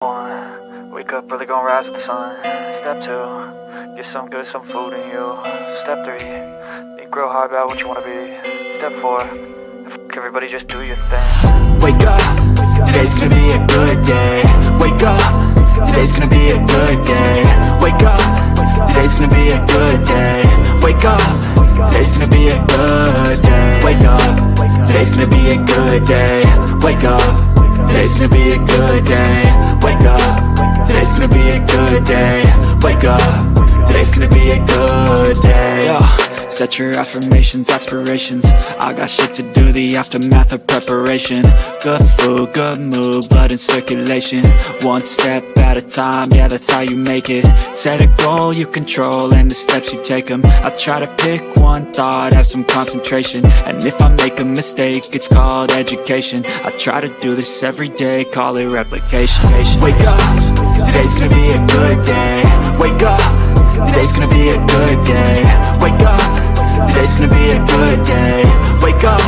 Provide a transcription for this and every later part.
1. Wake up, really gonna rise with the sun. Step 2. Get some good, some food in you. Step 3. Think real hard about what you wanna be. Step 4. Everybody just do your thing. Wake up, today's gonna be a good day. Wake up, today's gonna be a good day. Wake up, today's gonna be a good day. Wake up, today's gonna be a good day. Wake up, today's gonna be a good day. Wake up, today's gonna be a good day. Wake up, today's gonna be a good day. Wake up, today's gonna be a good day. Yo. Set your affirmations, aspirations. I got shit to do, the aftermath of preparation. Good food, good mood, blood in circulation. One step at a time, yeah, that's how you make it. Set a goal you control and the steps you take them. I try to pick one thought, have some concentration. And if I make a mistake, it's called education. I try to do this every day, call it replication. Wake up, today's gonna be a good day. Wake up, today's gonna be a good day. Wake up, today's gonna be a good day. Wake up,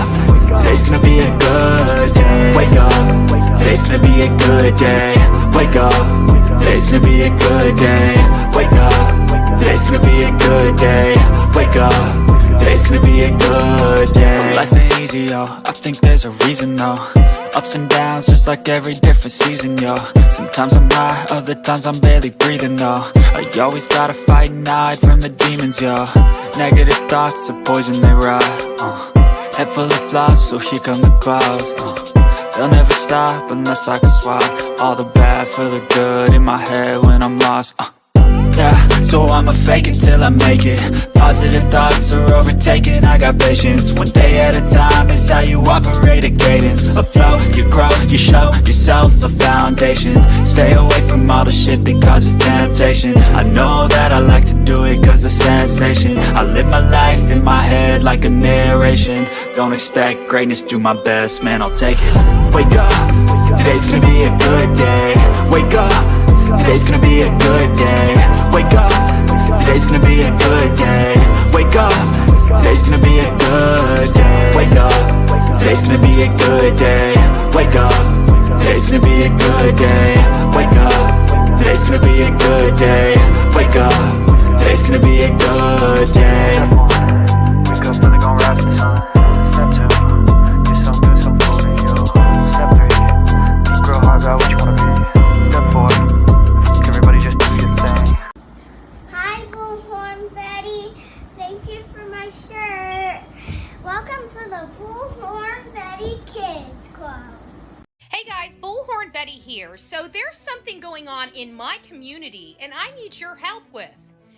today's gonna be a good day. Wake up, today's gonna be a good day. Wake up, today's gonna be a good day. Wake up, today's gonna be a good day. Wake up, today's gonna be a good day. Life ain't easy, yo, I think there's a reason though. Ups and downs, just like every different season, yo. Sometimes I'm high, other times I'm barely breathing, though. I always gotta fight and hide from the demons, yo. Negative thoughts are poison, they rot. Head full of flaws, so here come the clouds. They'll never stop unless I can swap all the bad for the good in my head when I'm lost. Yeah, so I'ma fake it till I make it. Positive thoughts are overtaken, I got patience. One day at a time is how you operate a cadence. A flow, you grow, you show yourself a foundation. Stay away from all the shit that causes temptation. I know that I like to do it cause it's sensation. I live my life in my head like a narration. Don't expect greatness, do my best, man, I'll take it. Wake up, today's gonna be a good day. Wake up, today's gonna be a good day. Wake up, today's gonna be a good day. Wake up, today's gonna be a good day. Wake up, today's gonna be a good day. Wake up, today's gonna be a good day. Wake up, today's gonna be a good day. Wake up, today's gonna be a good day. Wake up, really gonna rise with the sun. Step 2. Get some good, some food in you. Step 3. Think real hard about what you wanna be. Step 4. Everybody just do your thing. Hi, Bullhorn Betty. Thank you for my shirt. Welcome to the Bullhorn Betty Kids Club. Hey guys, Bullhorn Betty here. So there's something going on in my community and I need your help with.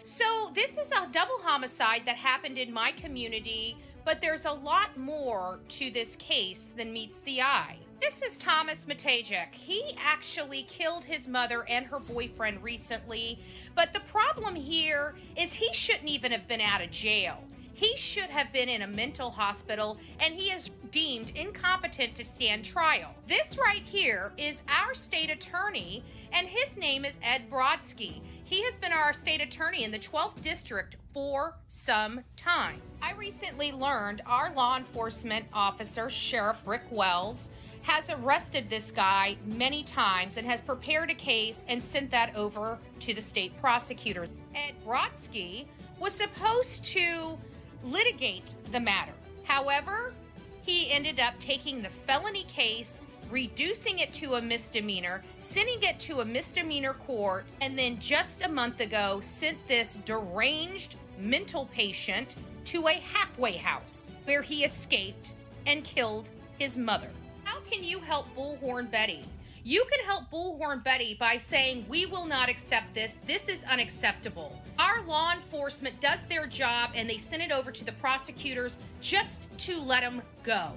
So this is a double homicide that happened in my community, but there's a lot more to this case than meets the eye. This is Thomas Matajek. He actually killed his mother and her boyfriend recently, but the problem here is he shouldn't even have been out of jail. He should have been in a mental hospital, and he is deemed incompetent to stand trial. This right here is our state attorney, and his name is Ed Brodsky. He has been our state attorney in the 12th district for some time. I recently learned our law enforcement officer, Sheriff Rick Wells, has arrested this guy many times and has prepared a case and sent that over to the state prosecutor. Ed Brodsky was supposed to litigate the matter. However, he ended up taking the felony case, reducing it to a misdemeanor, sending it to a misdemeanor court, and then just a month ago sent this deranged mental patient to a halfway house where he escaped and killed his mother. How can you help Bullhorn Betty? You can help Bullhorn Betty by saying, we will not accept this. This is unacceptable. Our law enforcement does their job and they send it over to the prosecutors just to let them go.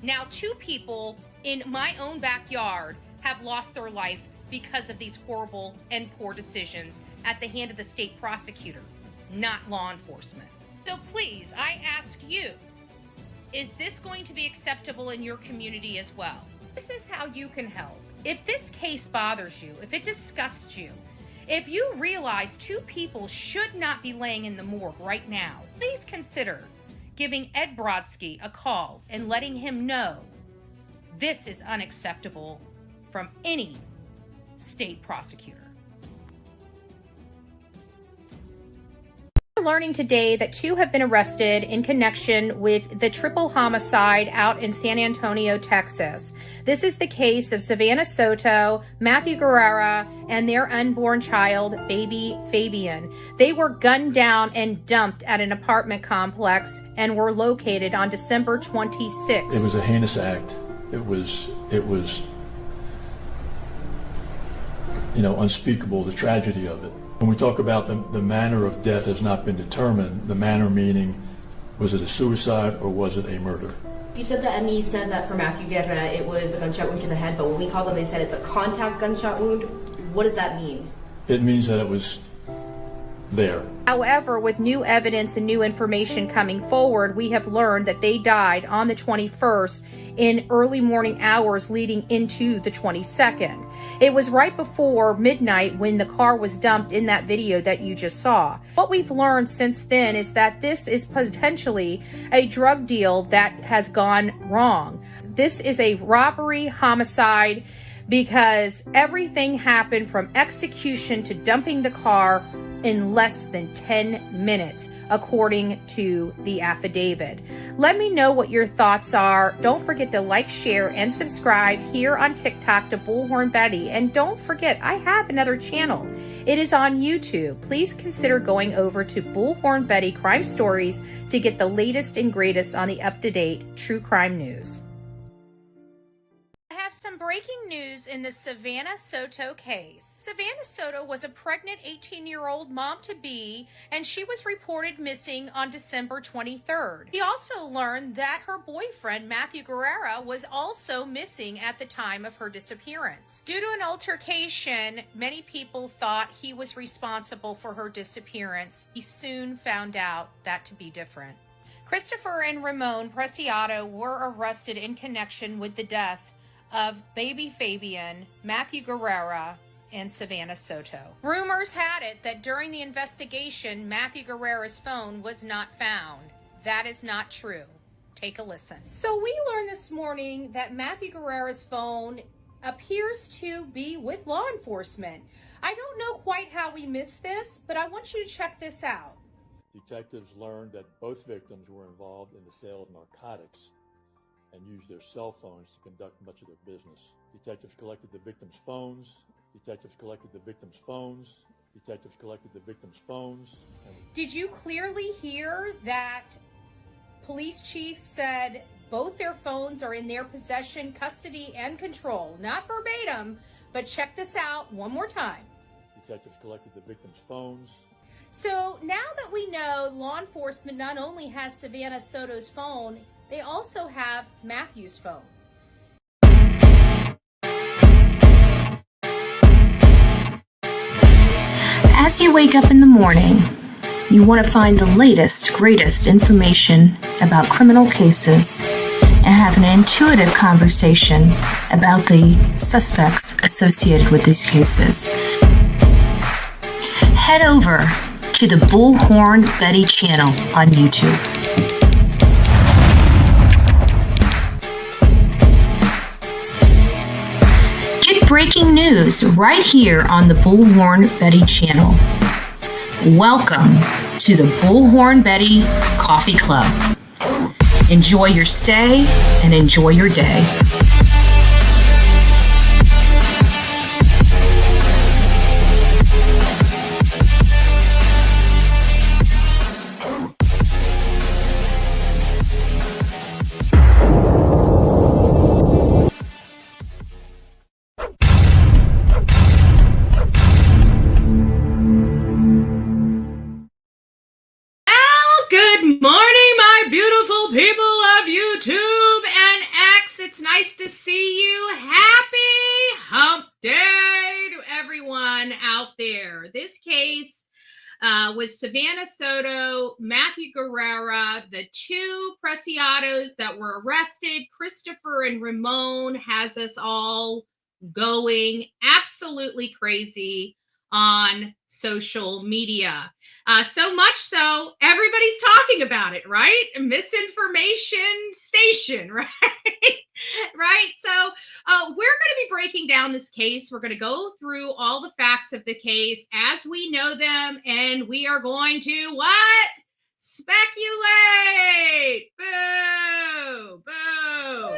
Now, 2 people in my own backyard have lost their life because of these horrible and poor decisions at the hand of the state prosecutor, not law enforcement. So please, I ask you, is this going to be acceptable in your community as well? This is how you can help. If this case bothers you, if it disgusts you, if you realize 2 people should not be laying in the morgue right now, please consider giving Ed Brodsky a call and letting him know this is unacceptable from any state prosecutor. We're learning today that 2 have been arrested in connection with the triple homicide out in San Antonio, Texas. This is the case of Savannah Soto, Matthew Guerra, and their unborn child, baby Fabian. They were gunned down and dumped at an apartment complex and were located on December 26th. It was a heinous act. It was unspeakable, the tragedy of it. When we talk about the manner of death has not been determined, the manner meaning, was it a suicide or was it a murder? You said that ME said that for Matthew Guerra it was a gunshot wound to the head, but when we called them, they said it's a contact gunshot wound. What does that mean? It means that it was there. However, with new evidence and new information coming forward, we have learned that they died on the 21st in early morning hours leading into the 22nd. It was right before midnight when the car was dumped in that video that you just saw. What we've learned since then is that this is potentially a drug deal that has gone wrong. This is a robbery homicide because everything happened from execution to dumping the car in less than 10 minutes, according to the affidavit. Let me know what your thoughts are. Don't forget to like, share, and subscribe here on TikTok to Bullhorn Betty. And don't forget, I have another channel. It is on YouTube. Please consider going over to Bullhorn Betty Crime Stories to get the latest and greatest on the up-to-date true crime news. Some breaking news in the Savannah Soto case. Savannah Soto was a pregnant 18-year-old mom-to-be, and she was reported missing on December 23rd. We also learned that her boyfriend, Matthew Guerra, was also missing at the time of her disappearance. Due to an altercation, many people thought he was responsible for her disappearance. He soon found out that to be different. Christopher and Ramon Preciado were arrested in connection with the death of baby Fabian, Matthew Guerra, and Savannah Soto. Rumors had it that during the investigation, Matthew Guerra's phone was not found. That is not true. Take a listen. So we learned this morning that Matthew Guerra's phone appears to be with law enforcement. I don't know quite how we missed this, but I want you to check this out. Detectives learned that both victims were involved in the sale of narcotics and used their cell phones to conduct much of their business. Detectives collected the victims' phones. Did you clearly hear that police chief said both their phones are in their possession, custody, and control? Not verbatim, but check this out one more time. Detectives collected the victims' phones. So now that we know law enforcement not only has Savannah Soto's phone, they also have Matthew's phone. As you wake up in the morning, you want to find the latest, greatest information about criminal cases and have an intuitive conversation about the suspects associated with these cases. Head over to the Bullhorn Betty channel on YouTube. Breaking news right here on the Bullhorn Betty channel. Welcome to the Bullhorn Betty Coffee Club. Enjoy your stay and enjoy your day. It's nice to see you. Happy hump day to everyone out there. This case with Savannah Soto, Matthew Guerra, the 2 Preciados that were arrested, Christopher and Ramon, has us all going absolutely crazy on social media. So much so, everybody's talking about it, right? Misinformation station, right? Right? So we're going to be breaking down this case. We're going to go through all the facts of the case as we know them, and we are going to what? Speculate. Boo! Boo!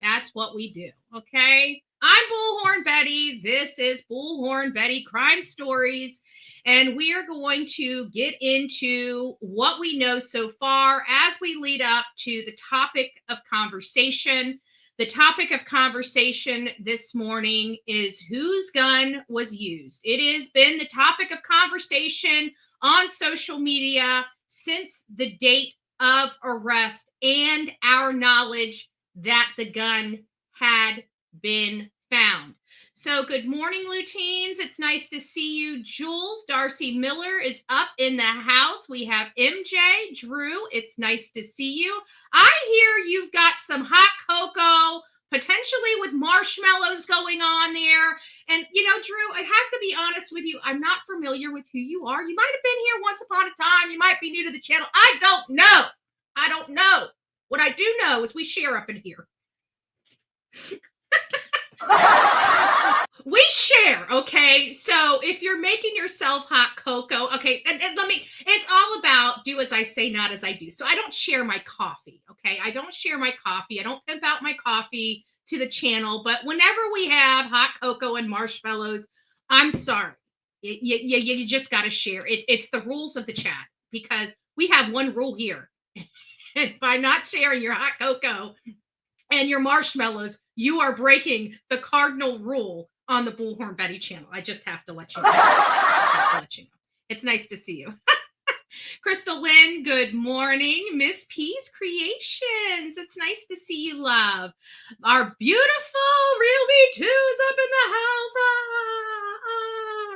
That's what we do, okay? I'm Bullhorn Betty. This is Bullhorn Betty Crime Stories, and we are going to get into what we know so far as we lead up to the topic of conversation. The topic of conversation this morning is whose gun was used. It has been the topic of conversation on social media since the date of arrest and our knowledge that the gun had been found. So good morning, Luteens. It's nice to see you. Jules, Darcy Miller is up in the house. We have MJ, Drew. It's nice to see you. I hear you've got some hot cocoa, potentially with marshmallows going on there. And, you know, Drew, I have to be honest with you. I'm not familiar with who you are. You might have been here once upon a time. You might be new to the channel. I don't know. I don't know. What I do know is we share up in here. We share, okay? So if you're making yourself hot cocoa, okay, and let me, it's all about do as I say, not as I do. So I don't share my coffee, okay? I don't share my coffee. I don't pimp out my coffee to the channel, but whenever we have hot cocoa and marshmallows, I'm sorry. You just got to share. It's the rules of the chat because we have one rule here. And by not sharing your hot cocoa and your marshmallows, you are breaking the cardinal rule on the Bullhorn Betty channel. I just have to let you know. It's nice to see you. Crystal Lynn, good morning. Miss P's Creations. It's nice to see you, love. Our beautiful Real Me 2 is up in the house.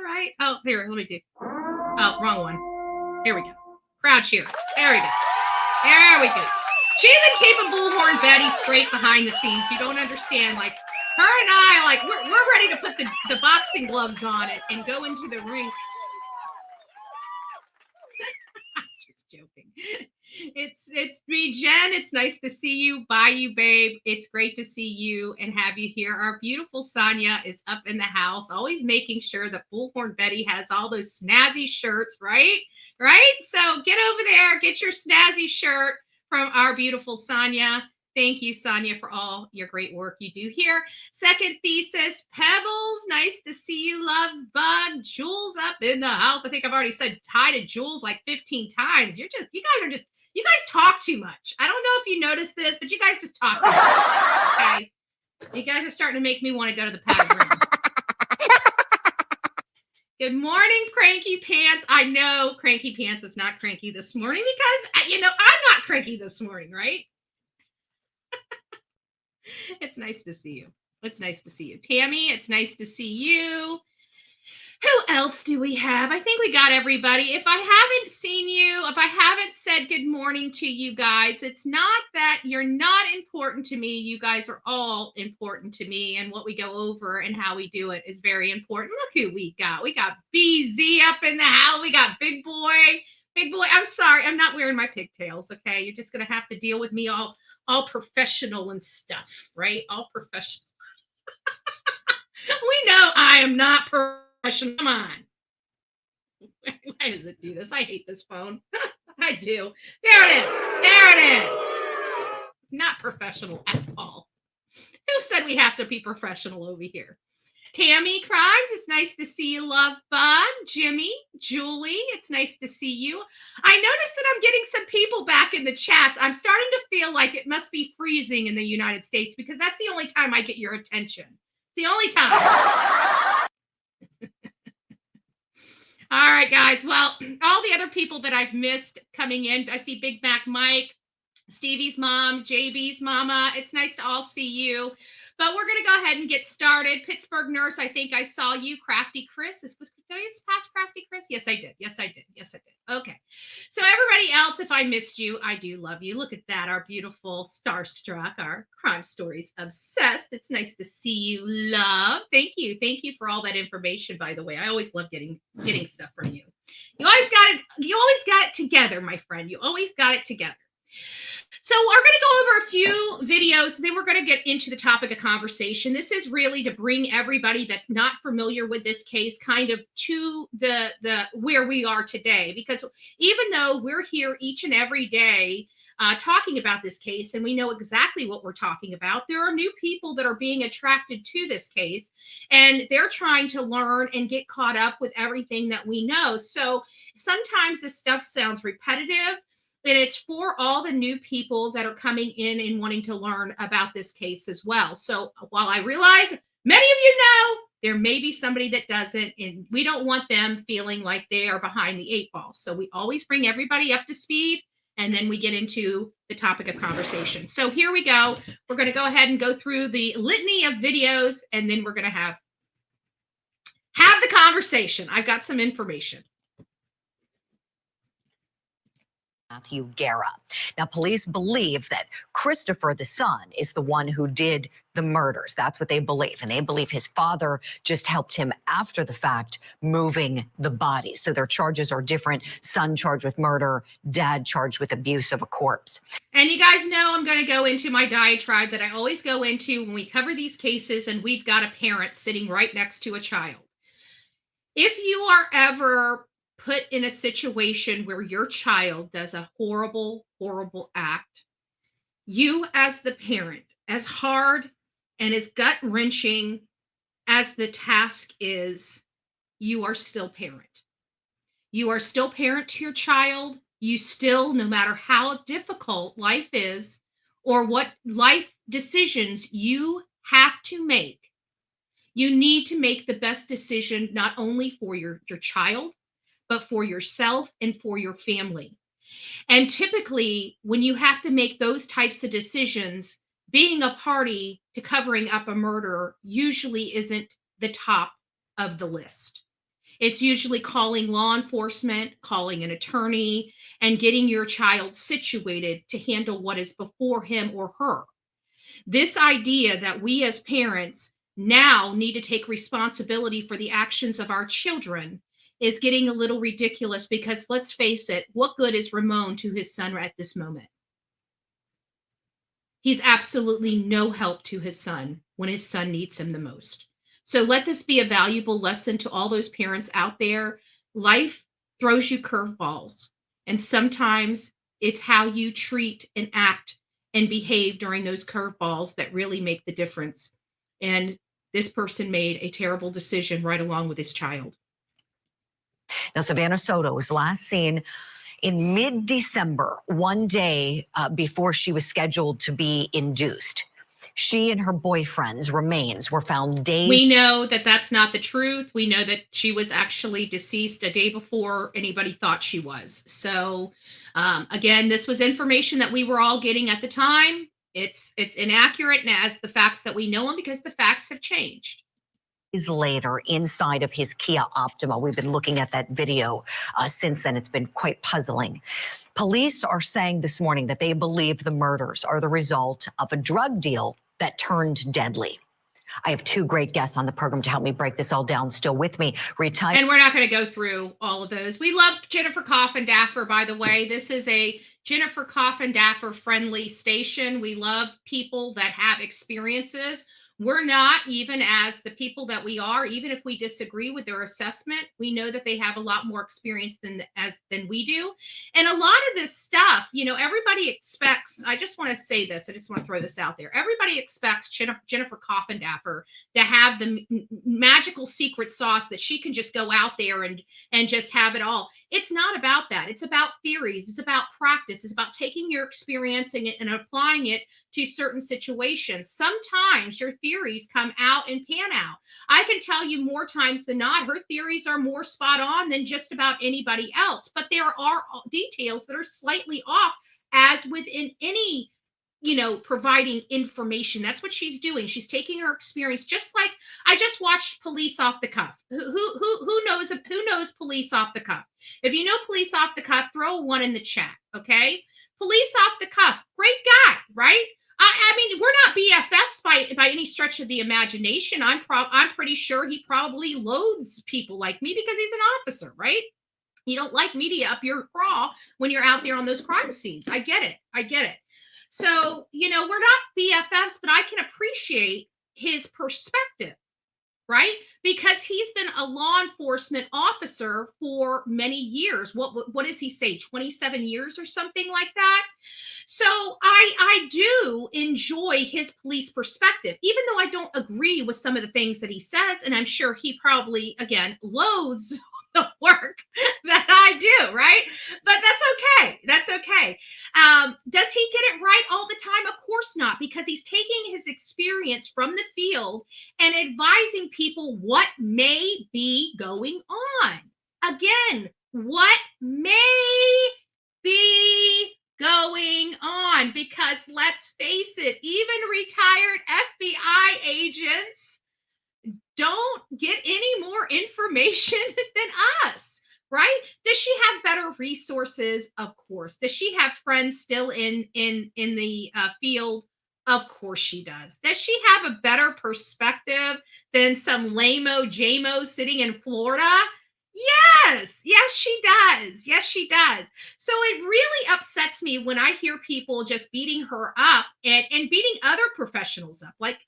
Right. Oh, here, let me do. Oh, wrong one. Here we go. Crowd cheer. There we go. There we go. She even keeping Bullhorn Betty straight behind the scenes. You don't understand. Like, her and I, like, we're ready to put the boxing gloves on it and go into the ring. Just joking. It's me, Jen. It's nice to see you. Bye, you, babe. It's great to see you and have you here. Our beautiful Sonia is up in the house, always making sure that Bullhorn Betty has all those snazzy shirts, right? Right? So get over there, get your snazzy shirt from our beautiful Sonia. Thank you, Sonia, for all your great work you do here. Second thesis, Pebbles. Nice to see you, love bug. Jules up in the house. I think I've already said hi to Jules like 15 times. You guys talk too much. I don't know if you noticed this, but you guys just talk too much. Okay. You guys are starting to make me want to go to the padded room. Good morning, Cranky Pants. I know Cranky Pants is not cranky this morning because, you know, I'm not cranky this morning, right? It's nice to see you. It's nice to see you. Tammy, it's nice to see you. Who else do we have? I think we got everybody. If I haven't seen you, if I haven't said good morning to you guys, it's not that you're not important to me. You guys are all important to me, and what we go over and how we do it is very important. Look who we got. We got BZ up in the house. We got Big Boy. Big Boy, I'm sorry. I'm not wearing my pigtails, okay? You're just going to have to deal with me all professional and stuff, right? All professional. We know I am not professional. Come on. Why does it do this? I hate this phone. I do. There it is. There it is. Not professional at all. Who said we have to be professional over here? Tammy Crimes, it's nice to see you, love bug. Jimmy, Julie, it's nice to see you. I noticed that I'm getting some people back in the chats. I'm starting to feel like it must be freezing in the United States because that's the only time I get your attention. It's the only time. All right, guys. Well, all the other people that I've missed coming in, I see Big Mac Mike, Stevie's mom, JB's mama. It's nice to all see you. But we're going to go ahead and get started. Pittsburgh nurse, I think I saw you. Crafty Chris. Did I just pass Crafty Chris? Yes, I did. Yes, I did. Yes, I did. Okay. So everybody else, if I missed you, I do love you. Look at that. Our beautiful Starstruck, our Crime Stories obsessed. It's nice to see you, love. Thank you. Thank you for all that information, by the way. I always love getting stuff from you. You always got it together, my friend. You always got it together. So we're going to go over a few videos, then we're going to get into the topic of conversation. This is really to bring everybody that's not familiar with this case kind of to the where we are today, because even though we're here each and every day talking about this case and we know exactly what we're talking about, there are new people that are being attracted to this case and they're trying to learn and get caught up with everything that we know. So sometimes this stuff sounds repetitive. And it's for all the new people that are coming in and wanting to learn about this case as well. So while I realize many of you know, there may be somebody that doesn't, and we don't want them feeling like they are behind the 8 ball. So we always bring everybody up to speed, and then we get into the topic of conversation. So here we go. We're going to go ahead and go through the litany of videos, and then we're going to have the conversation. I've got some information. Matthew Guerra. Now, police believe that Christopher, the son, is the one who did the murders. That's what they believe. And they believe his father just helped him after the fact, moving the bodies. So their charges are different. Son charged with murder, dad charged with abuse of a corpse. And you guys know I'm going to go into my diatribe that I always go into when we cover these cases and we've got a parent sitting right next to a child. If you are ever put in a situation where your child does a horrible, horrible act, you as the parent, as hard and as gut-wrenching as the task is, you are still parent. You are still parent to your child. You still, no matter how difficult life is or what life decisions you have to make, you need to make the best decision not only for your child, but for yourself and for your family. And typically, when you have to make those types of decisions, being a party to covering up a murder usually isn't the top of the list. It's usually calling law enforcement, calling an attorney, and getting your child situated to handle what is before him or her. This idea that we as parents now need to take responsibility for the actions of our children is getting a little ridiculous, because let's face it, what good is Ramon to his son at this moment? He's absolutely no help to his son when his son needs him the most. So let this be a valuable lesson to all those parents out there. Life throws you curveballs, and sometimes it's how you treat and act and behave during those curveballs that really make the difference. And this person made a terrible decision right along with his child. Now, Savannah Soto was last seen in mid-December, one day before she was scheduled to be induced. She and her boyfriend's remains were found days. We know that that's not the truth. We know that she was actually deceased a day before anybody thought she was. So, again, this was information that we were all getting at the time. It's inaccurate as the facts that we know them, because the facts have changed. Later, inside of his Kia Optima. We've been looking at that video since then. It's been quite puzzling. Police are saying this morning that they believe the murders are the result of a drug deal that turned deadly. I have two great guests on the program to help me break this all down. Still with me, retired. And we're not going to go through all of those. We love Jennifer Coffindaffer, by the way. This is a Jennifer Coffindaffer friendly station. We love people that have experiences. We're not, even as the people that we are, even if we disagree with their assessment, we know that they have a lot more experience than we do. And a lot of this stuff, you know, everybody expects, I just want to say this, I just want to throw this out there. Everybody expects Jennifer Coffindaffer to have the magical secret sauce that she can just go out there and just have it all. It's not about that. It's about theories. It's about practice. It's about taking your experience and applying it to certain situations. Sometimes your theories come out and pan out. I can tell you more times than not, her theories are more spot on than just about anybody else. But there are details that are slightly off, as within any providing information. That's what she's doing. She's taking her experience, just like I just watched Police Off the Cuff. Who knows Police Off the Cuff? If you know Police Off the Cuff, throw a 1 in the chat, okay? Police Off the Cuff, great guy, right? I mean, we're not BFFs by any stretch of the imagination. I'm pretty sure he probably loathes people like me because he's an officer, right? You don't like media up your craw when you're out there on those crime scenes. I get it. So, we're not BFFs, but I can appreciate his perspective, right? Because he's been a law enforcement officer for many years. What does he say? 27 years or something like that? So I do enjoy his police perspective, even though I don't agree with some of the things that he says. And I'm sure he probably, again, loathes the work that I do, right? But that's okay. Does he get it right all the time? Of course not, because he's taking his experience from the field and advising people what may be going on. Again, what may be going on, because let's face it, even retired FBI agents don't get any more information than us, right? Does she have better resources? Of course. Does she have friends still in the field? Of course she does. Does she have a better perspective than some lame-o JMO sitting in Florida? Yes, she does. So it really upsets me when I hear people just beating her up and beating other professionals up, like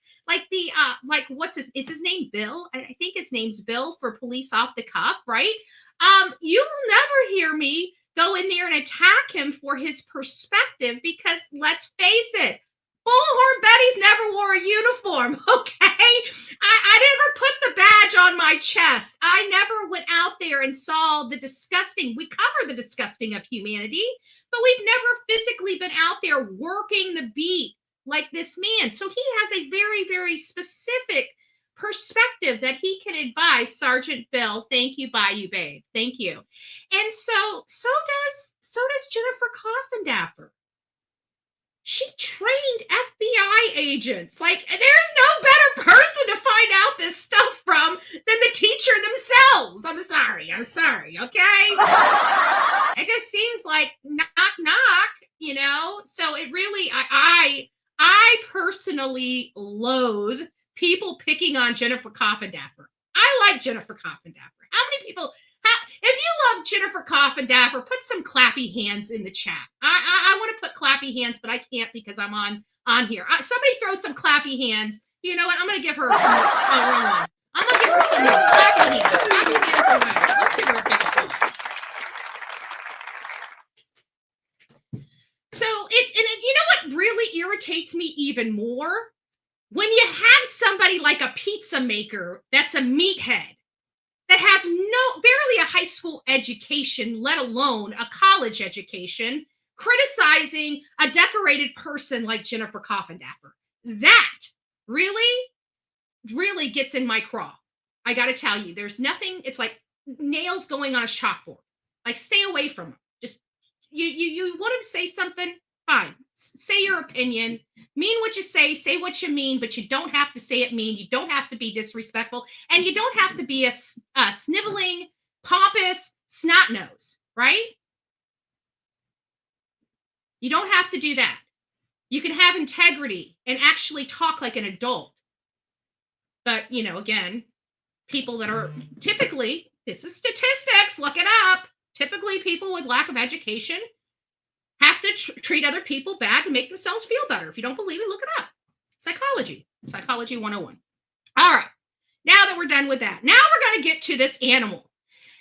is his name Bill? I think his name's Bill for Police Off the Cuff, right? You will never hear me go in there and attack him for his perspective, because let's face it, Bullhorn Betty's never wore a uniform, okay? I never put the badge on my chest. I never went out there and saw the disgusting. We cover the disgusting of humanity, but we've never physically been out there working the beat like this man. So he has a very, very specific perspective that he can advise Sergeant Bill. Thank you, Bayou Babe. Thank you. And so does Jennifer Coffindaffer. She trained FBI agents. Like, there's no better person to find out this stuff from than the teacher themselves. I'm sorry, okay? It just seems like knock, knock, So it really, I personally loathe people picking on Jennifer Coffindaffer. I like Jennifer Coffindaffer. How many people... If you love Jennifer Coffindaffer, put some clappy hands in the chat. I want to put clappy hands, but I can't because I'm on here. Somebody throw some clappy hands. You know what? I'm going to give her some more. I'm going to give her some more clappy hands. Clappy hands away. Let's give her a big applause. So you know what really irritates me even more? When you have somebody like a pizza maker that's a meathead, that has barely a high school education, let alone a college education, criticizing a decorated person like Jennifer Coffindaffer. That really gets in my craw. I got to tell you, there's nothing, it's like nails going on a chalkboard. Like, stay away from them. Just, you want to say something? Fine. Say your opinion. Mean what you say what you mean, but you don't have to say it mean. You don't have to be disrespectful, and you don't have to be a sniveling, pompous snot nose, right? You don't have to do that. You can have integrity and actually talk like an adult. But, again, people that are typically, this is statistics, look it up, typically people with lack of education have to treat other people bad to make themselves feel better. If you don't believe it, look it up. Psychology 101. All right. Now that we're done with that, now we're going to get to this animal.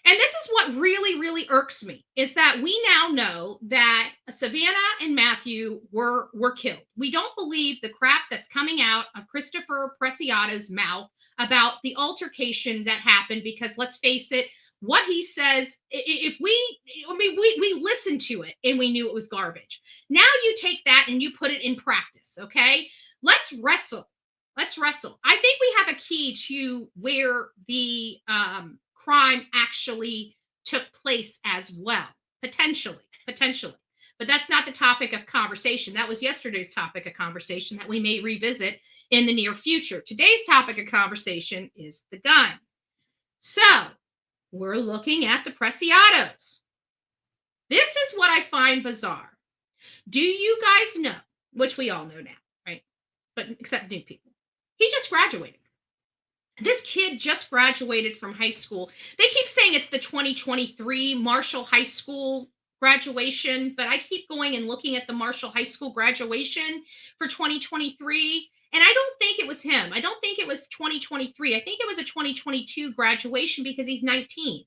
And this is what really, really irks me, is that we now know that Savannah and Matthew were killed. We don't believe the crap that's coming out of Christopher Preciado's mouth about the altercation that happened, because let's face it, what he says, we listened to it and we knew it was garbage. Now you take that and you put it in practice, okay? Let's wrestle. I think we have a key to where the crime actually took place as well, potentially. But that's not the topic of conversation. That was yesterday's topic of conversation that we may revisit in the near future. Today's topic of conversation is the gun. So we're looking at the Preciados. This is what I find bizarre. Do you guys know, which we all know now, right? But except new people. He just graduated. This kid just graduated from high school. They keep saying it's the 2023 Marshall High School graduation, but I keep going and looking at the Marshall High School graduation for 2023, and I don't think it was him. I don't think it was 2023. I think it was a 2022 graduation because he's 19.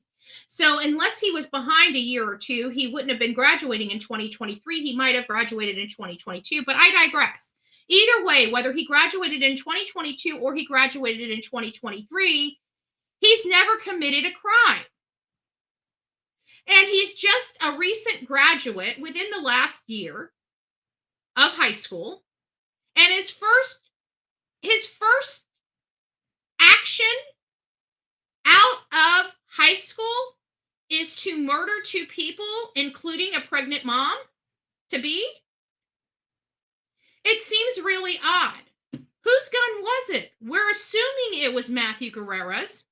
So unless he was behind a year or two, he wouldn't have been graduating in 2023. He might have graduated in 2022, but I digress. Either way, whether he graduated in 2022 or he graduated in 2023, he's never committed a crime. And he's just a recent graduate within the last year of high school. And his first action out of high school is to murder 2 people, including a pregnant mom to be. It seems really odd. Whose gun was it? We're assuming it was Matthew Guerra's.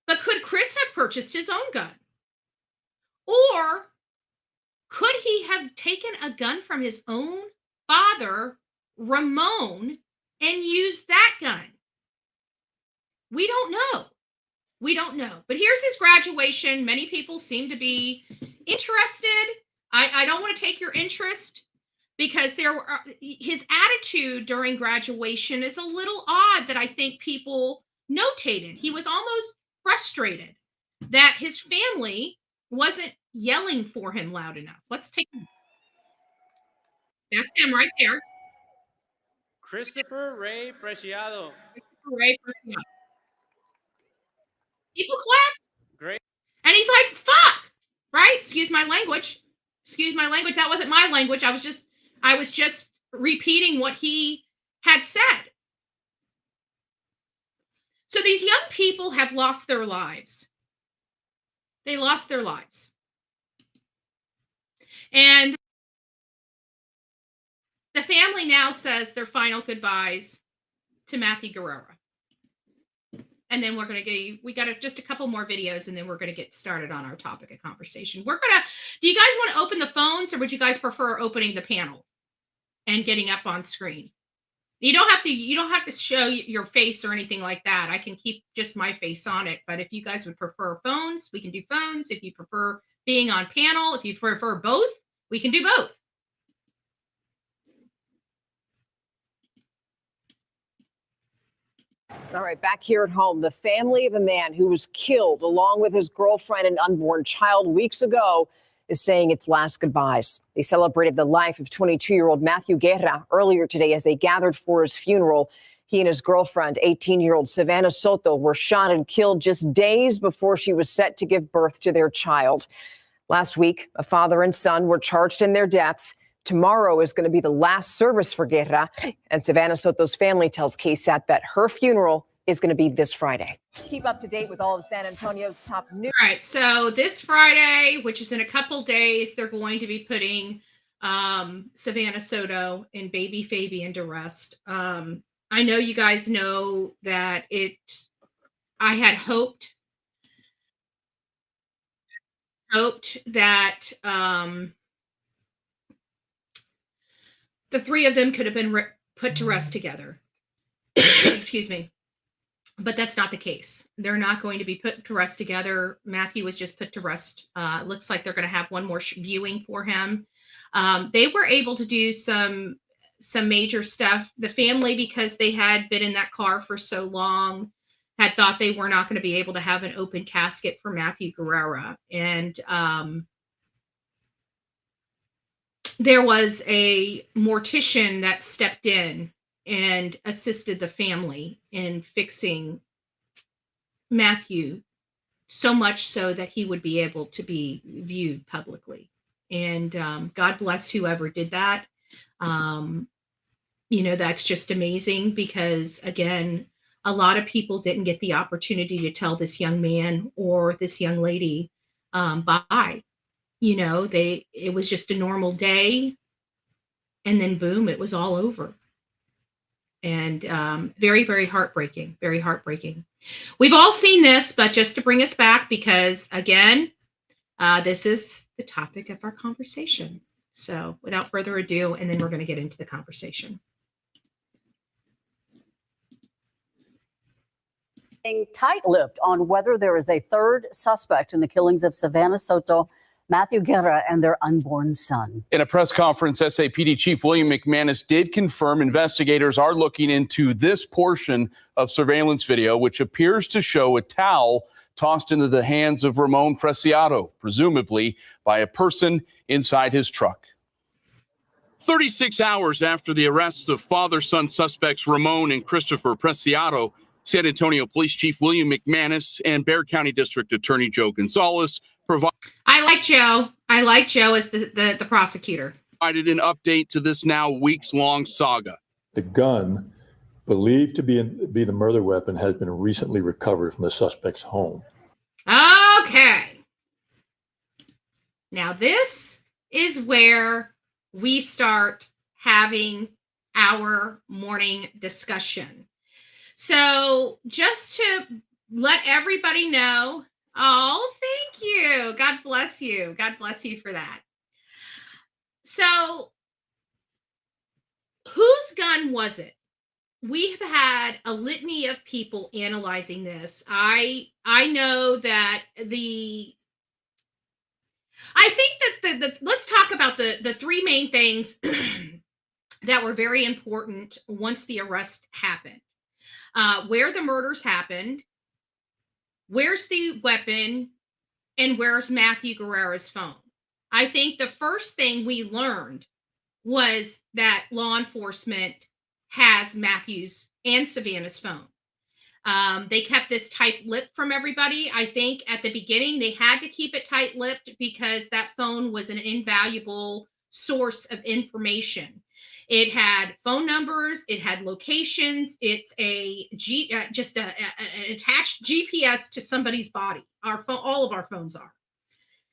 But could Chris have purchased his own gun? Or could he have taken a gun from his own father, Ramon, and used that gun? We don't know. We don't know. But here's his graduation. Many people seem to be interested. I don't want to take your interest, because his attitude during graduation is a little odd that I think people notated. He was almost frustrated that his family wasn't yelling for him loud enough. Let's take. That's him right there. Christopher Ray Preciado. Christopher Ray Preciado. People clap. Great. And he's like, fuck, right? Excuse my language. Excuse my language. That wasn't my language. I was just repeating what he had said. So these young people have lost their lives. They lost their lives. And the family now says their final goodbyes to Matthew Guerra. And then we got just a couple more videos, and then we're going to get started on our topic of conversation. Do you guys want to open the phones, or would you guys prefer opening the panel and getting up on screen? You don't have to show your face or anything like that. I can keep just my face on it. But if you guys would prefer phones, we can do phones. If you prefer being on panel, if you prefer both, we can do both. All right, back here at home, the family of a man who was killed along with his girlfriend and unborn child weeks ago is saying its last goodbyes. They celebrated the life of 22-year-old Matthew Guerra earlier today as they gathered for his funeral. He and his girlfriend, 18-year-old Savannah Soto, were shot and killed just days before she was set to give birth to their child. Last week, a father and son were charged in their deaths. Tomorrow is going to be the last service for Guerra, and Savannah Soto's family tells KSAT that her funeral is going to be this Friday. Keep up to date with all of San Antonio's top news. All right, so this Friday, which is in a couple days, they're going to be putting Savannah Soto and baby Fabian to rest. I know you guys know that I had hoped that the 3 of them could have been put to rest together. Excuse me. But that's not the case. They're not going to be put to rest together. Matthew was just put to rest. Looks like they're going to have one more viewing for him. They were able to do some major stuff. The family, because they had been in that car for so long, had thought they were not going to be able to have an open casket for Matthew Guerra. And there was a mortician that stepped in and assisted the family in fixing Matthew, so much so that he would be able to be viewed publicly. And God bless whoever did that. That's just amazing, because, again, a lot of people didn't get the opportunity to tell this young man or this young lady bye. it was just a normal day, and then boom, it was all over. And very, very heartbreaking, very heartbreaking. We've all seen this, but just to bring us back, because again, this is the topic of our conversation. So without further ado, and then we're going to get into the conversation. Tight-lipped on whether there is a third suspect in the killings of Savannah Soto, Matthew Guerra, and their unborn son. In a press conference, SAPD Chief William McManus did confirm investigators are looking into this portion of surveillance video, which appears to show a towel tossed into the hands of Ramon Preciado, presumably by a person inside his truck. 36 hours after the arrests of father-son suspects Ramon and Christopher Preciado, San Antonio Police Chief William McManus and Bexar County District Attorney Joe Gonzalez I like Joe as the prosecutor. Provided an update to this now weeks-long saga. The gun, believed to be the murder weapon, has been recently recovered from the suspect's home. Okay. Now this is where we start having our morning discussion. So just to let everybody know, oh, thank you. God bless you. God bless you for that. So whose gun was it? We have had a litany of people analyzing this. I know that I think that let's talk about the three main things that were very important once the arrest happened. Where the murders happened, where's the weapon, and where's Matthew Guerra's phone. I think the first thing we learned was that law enforcement has Matthew's and Savannah's phone. They kept this tight-lipped from everybody. I think at the beginning they had to keep it tight-lipped because that phone was an invaluable source of information. It had phone numbers, it had locations, it's just an attached GPS to somebody's body. Our phone, all of our phones are.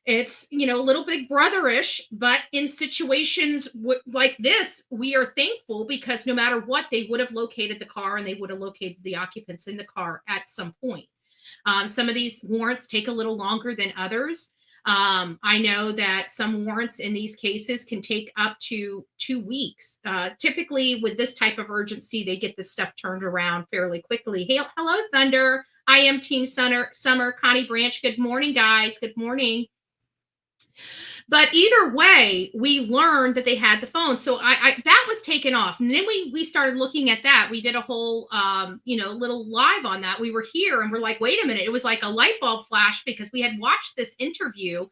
It's, a little big brotherish, but in situations like this, we are thankful because no matter what, they would have located the car and they would have located the occupants in the car at some point. Some of these warrants take a little longer than others. I know that some warrants in these cases can take up to 2 weeks. Typically with this type of urgency, they get this stuff turned around fairly quickly. Hey, hello, Thunder. I am Team Summer, Connie Branch. Good morning, guys. Good morning. But either way, we learned that they had the phone. So that was taken off. And then we started looking at that. We did a whole, little live on that. We were here and we're like, wait a minute. It was like a light bulb flash because we had watched this interview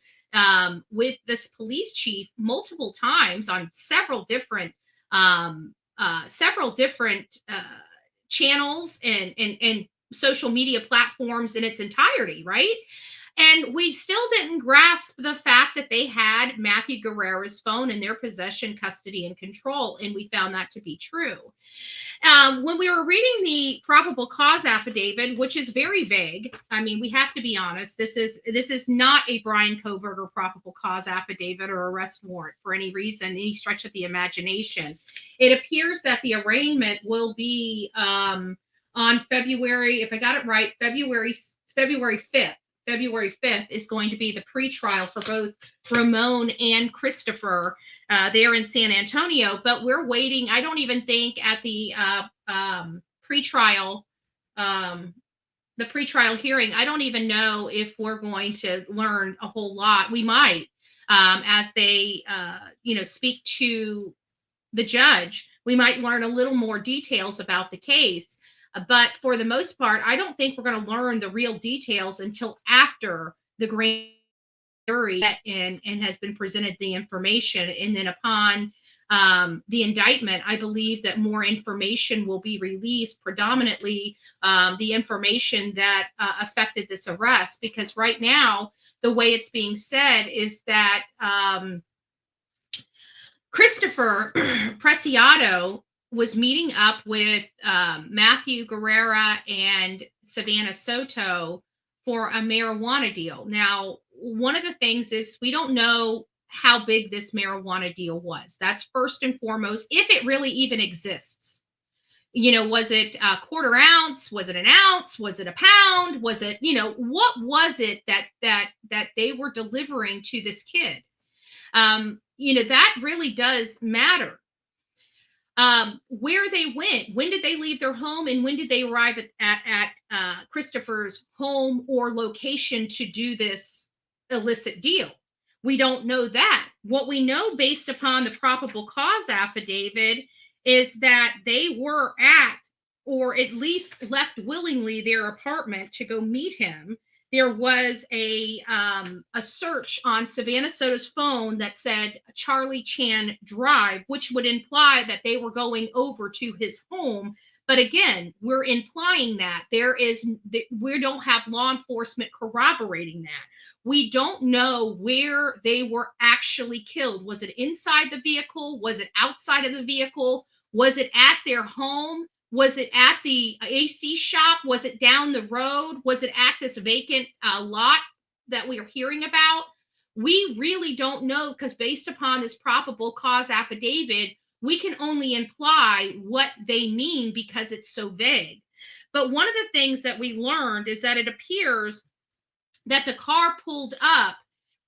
with this police chief multiple times on several different channels and social media platforms in its entirety, right? And we still didn't grasp the fact that they had Matthew Guerra's phone in their possession, custody, and control. And we found that to be true. When we were reading the probable cause affidavit, which is very vague, I mean, we have to be honest, this is not a Brian Kohberger probable cause affidavit or arrest warrant for any reason, any stretch of the imagination. It appears that the arraignment will be on February, if I got it right, February 5th. February 5th is going to be the pretrial for both Ramon and Christopher there in San Antonio. But we're waiting. I don't even think at the pretrial hearing, I don't even know if we're going to learn a whole lot. We might, as they, speak to the judge, we might learn a little more details about the case. But for the most part, I don't think we're going to learn the real details until after the grand jury and has been presented the information. And then upon the indictment, I believe that more information will be released, predominantly the information that affected this arrest. Because right now, the way it's being said is that Christopher Preciado was meeting up with Matthew Guerra and Savannah Soto for a marijuana deal. Now, one of the things is we don't know how big this marijuana deal was. That's first and foremost, if it really even exists. You know, was it a quarter ounce? Was it an ounce? Was it a pound? Was it, you know, what was it that they were delivering to this kid? You know, that really does matter. Where they went, when did they leave their home, and when did they arrive at Christopher's home or location to do this illicit deal? We don't know that. What we know based upon the probable cause affidavit is that they were at, or at least left willingly, their apartment to go meet him. There was a search on Savannah Soto's phone that said Charlie Chan Drive, which would imply that they were going over to his home. But again, we're implying that we don't have law enforcement corroborating that. We don't know where they were actually killed. Was it inside the vehicle? Was it outside of the vehicle? Was it at their home? Was it at the AC shop? Was it down the road? Was it at this vacant lot that we are hearing about? We really don't know, because based upon this probable cause affidavit, we can only imply what they mean because it's so vague. But one of the things that we learned is that it appears that the car pulled up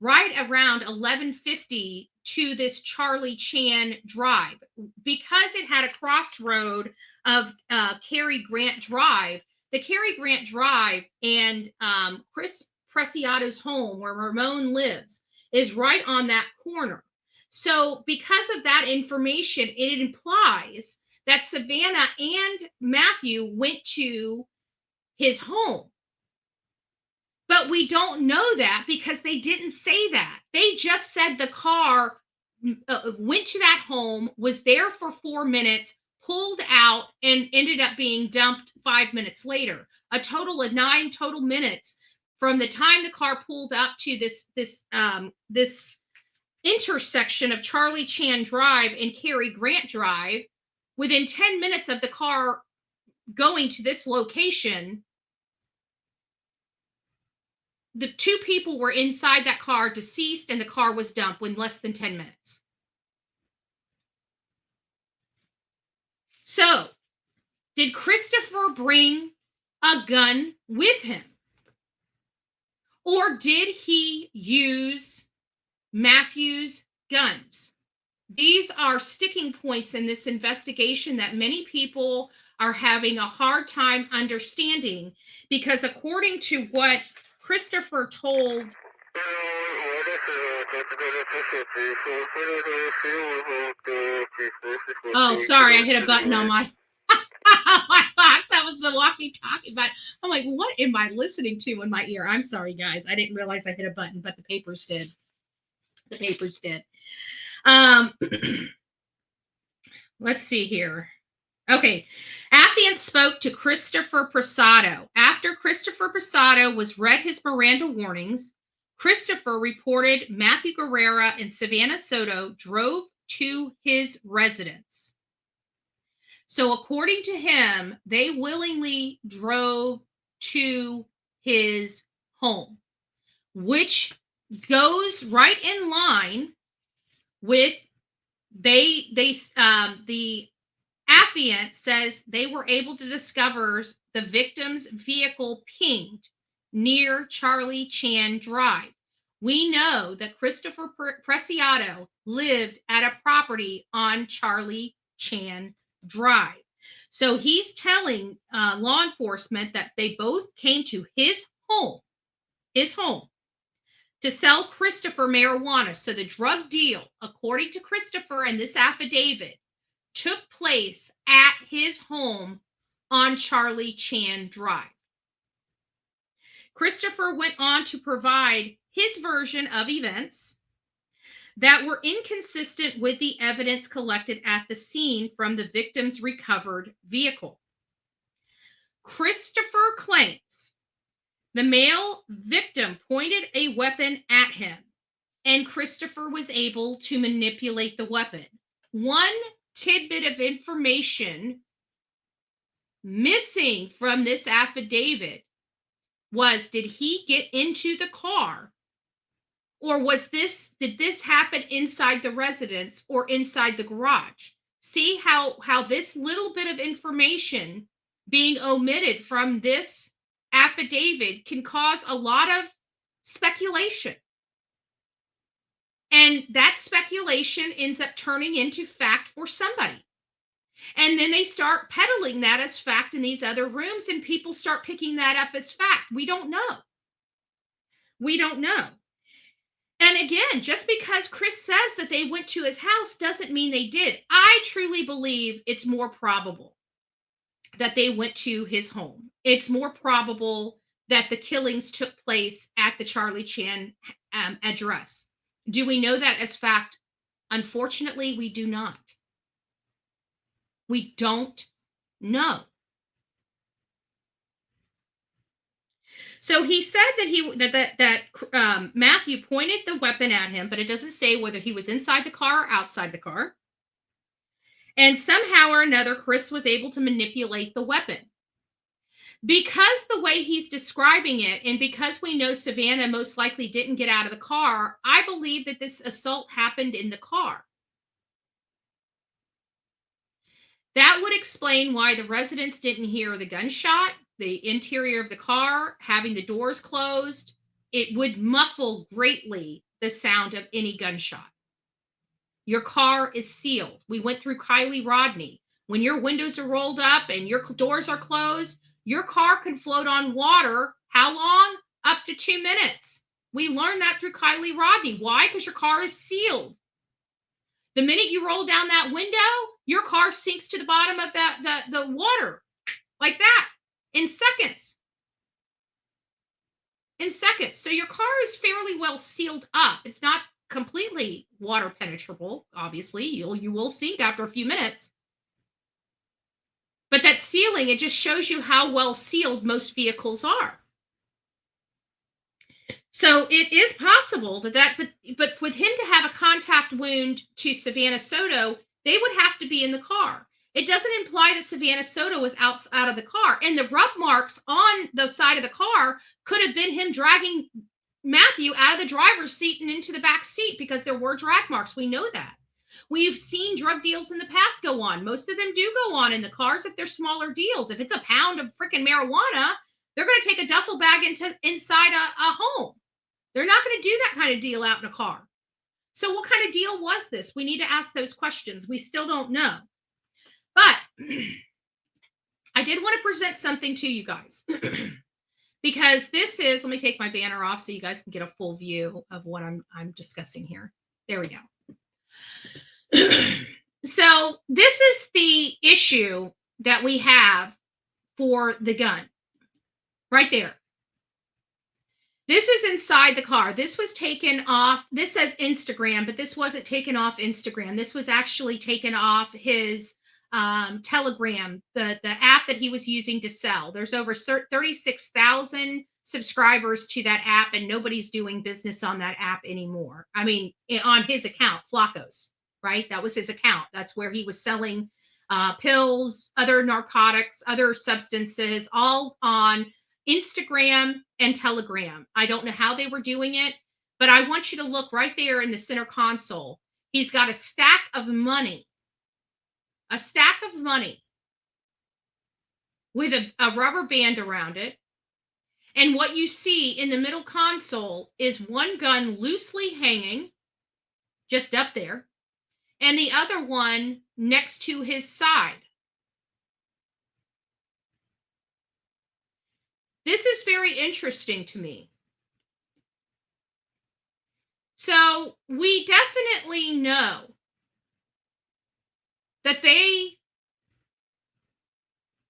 right around 11:50 to this Charlie Chan Drive. Because it had a crossroad of Cary Grant Drive, the Cary Grant Drive and Chris Preciado's home, where Ramon lives, is right on that corner. So because of that information, it implies that Savannah and Matthew went to his home. But we don't know that because they didn't say that. They just said the car went to that home, was there for 4 minutes, pulled out, and ended up being dumped 5 minutes later. A total of 9 total minutes from the time the car pulled up to this intersection of Charlie Chan Drive and Cary Grant Drive. Within 10 minutes of the car going to this location, the 2 people were inside that car, deceased, and the car was dumped in less than 10 minutes. So, did Christopher bring a gun with him? Or did he use Matthew's guns? These are sticking points in this investigation that many people are having a hard time understanding, because according to what Christopher told Oh, sorry, I hit a button on my my box. That was the walkie-talkie button. I'm like, what am I listening to in my ear? I'm sorry, guys. I didn't realize I hit a button, but the papers did. The papers did. Let's see here. Okay. Affiant spoke to Christopher Preciado. After Christopher Preciado was read his Miranda warnings, Christopher reported Matthew Guerra and Savannah Soto drove to his residence. So according to him, they willingly drove to his home, which goes right in line with the affiant says they were able to discover the victim's vehicle pinged near Charlie Chan Drive. We know that Christopher Preciado lived at a property on Charlie Chan Drive. So he's telling law enforcement that they both came to his home, to sell Christopher marijuana. So the drug deal, according to Christopher and this affidavit, took place at his home on Charlie Chan Drive. Christopher went on to provide his version of events that were inconsistent with the evidence collected at the scene from the victim's recovered vehicle. Christopher claims the male victim pointed a weapon at him, and Christopher was able to manipulate the weapon. One tidbit of information missing from this affidavit was, did he get into the car Or did this happen inside the residence or inside the garage? See how this little bit of information being omitted from this affidavit can cause a lot of speculation. And that speculation ends up turning into fact for somebody. And then they start peddling that as fact in these other rooms, and people start picking that up as fact. We don't know. We don't know. And again, just because Chris says that they went to his house doesn't mean they did. I truly believe it's more probable that they went to his home. It's more probable that the killings took place at the Charlie Chan address. Do we know that as fact? Unfortunately, we do not. We don't know. So he said that Matthew pointed the weapon at him, but it doesn't say whether he was inside the car or outside the car. And somehow or another, Chris was able to manipulate the weapon. Because the way he's describing it, and because we know Savanah most likely didn't get out of the car, I believe that this assault happened in the car. That would explain why the residents didn't hear the gunshot, the interior of the car, having the doors closed. It would muffle greatly the sound of any gunshot. Your car is sealed. We went through Kylie Rodney. When your windows are rolled up and your doors are closed, your car can float on water. How long? Up to 2 minutes. We learned that through Kylie Rodney. Why? Because your car is sealed. The minute you roll down that window, your car sinks to the bottom of the water like that in seconds. In seconds. So your car is fairly well sealed up. It's not completely water penetrable, obviously. You will sink after a few minutes. But that sealing, it just shows you how well sealed most vehicles are. So it is possible but with him to have a contact wound to Savannah Soto, they would have to be in the car. It doesn't imply that Savannah Soto was out of the car. And the rub marks on the side of the car could have been him dragging Matthew out of the driver's seat and into the back seat, because there were drag marks. We know that. We've seen drug deals in the past go on. Most of them do go on in the cars if they're smaller deals. If it's a pound of freaking marijuana, they're going to take a duffel bag inside a home. They're not going to do that kind of deal out in a car. So what kind of deal was this? We need to ask those questions. We still don't know. But I did want to present something to you guys. Because this is, let me take my banner off so you guys can get a full view of what I'm discussing here. There we go. So this is the issue that we have for the gun. Right there. This is inside the car. This was taken off. This says Instagram, but this wasn't taken off Instagram. This was actually taken off his Telegram, the app that he was using to sell. There's over 36,000 subscribers to that app, and nobody's doing business on that app anymore. I mean, on his account, Flacco's, right? That was his account. That's where he was selling pills, other narcotics, other substances, all on Instagram and Telegram. I don't know how they were doing it, but I want you to look right there in the center console. He's got a stack of money. A stack of money with a rubber band around it. And what you see in the middle console is one gun loosely hanging just up there, and the other one next to his side. This is very interesting to me. So we definitely know that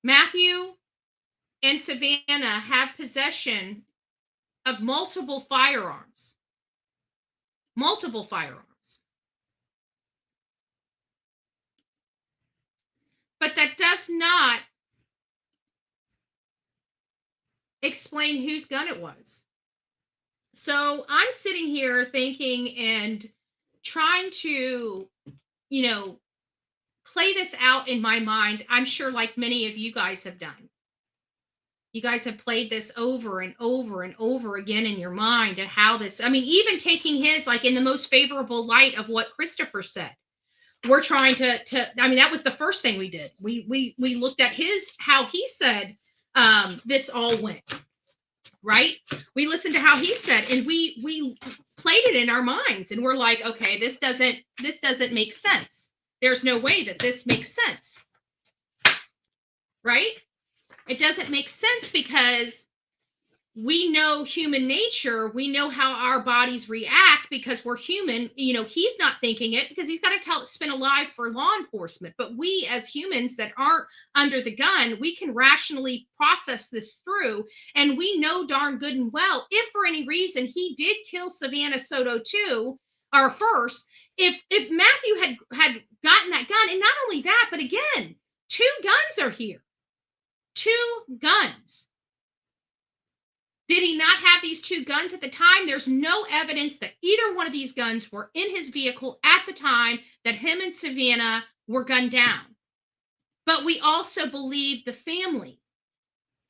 Matthew and Savannah have possession of multiple firearms. Multiple firearms. But that does not explain whose gun it was. So I'm sitting here thinking and trying to, play this out in my mind. I'm sure like many of you guys have done. You guys have played this over and over and over again in your mind and how this, I mean, even taking his like in the most favorable light of what Christopher said. We're trying to I mean, that was the first thing we did. We looked at how he said this all went, right? We listened to how he said, and we played it in our minds, and we're like, okay, this doesn't make sense. There's no way that this makes sense, right? It doesn't make sense because we know human nature. We know how our bodies react because we're human. You know, he's not thinking it because he's got to spin alive for law enforcement. But we as humans that aren't under the gun, we can rationally process this through. And we know darn good and well, if for any reason he did kill Savannah Soto too, or first, if Matthew had gotten that gun, and not only that, but again, 2 guns are here. 2 guns. Did he not have these 2 guns at the time? There's no evidence that either one of these guns were in his vehicle at the time that him and Savannah were gunned down. But we also believe the family.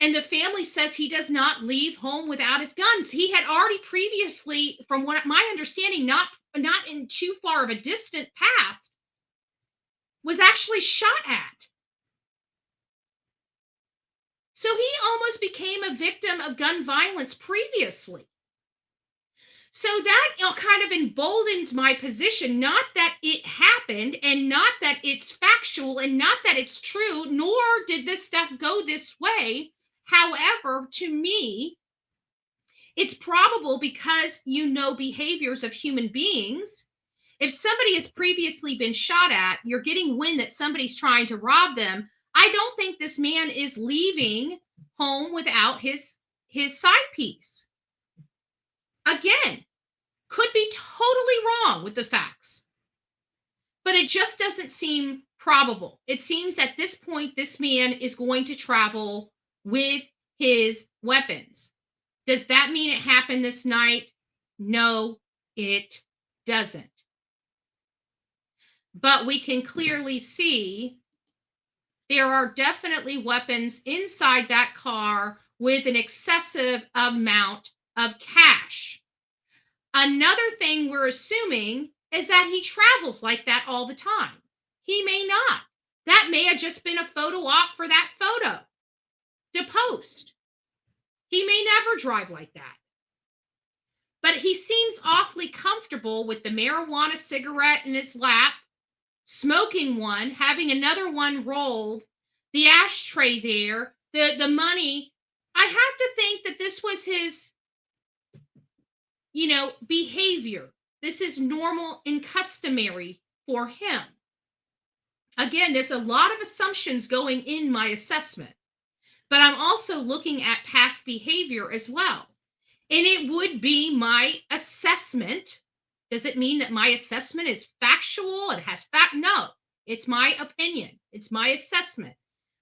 And the family says he does not leave home without his guns. He had already previously, from what my understanding, not in too far of a distant past, was actually shot at. So he almost became a victim of gun violence previously. So that kind of emboldens my position, not that it happened and not that it's factual and not that it's true, nor did this stuff go this way. However, to me, it's probable because you know behaviors of human beings. If somebody has previously been shot at, you're getting wind that somebody's trying to rob them. I don't think this man is leaving home without his side piece. Again, could be totally wrong with the facts, but it just doesn't seem probable. It seems at this point, this man is going to travel with his weapons. Does that mean it happened this night? No, it doesn't. But we can clearly see there are definitely weapons inside that car with an excessive amount of cash. Another thing we're assuming is that he travels like that all the time. He may not. That may have just been a photo op for that photo to post. He may never drive like that. But he seems awfully comfortable with the marijuana cigarette in his lap, smoking one, having another one rolled, the ashtray there, the money. I have to think that this was his, behavior. This is normal and customary for him. Again, there's a lot of assumptions going in my assessment, but I'm also looking at past behavior as well. And it would be my assessment. Does it mean that my assessment is factual? It has fact? No, it's my opinion. It's my assessment.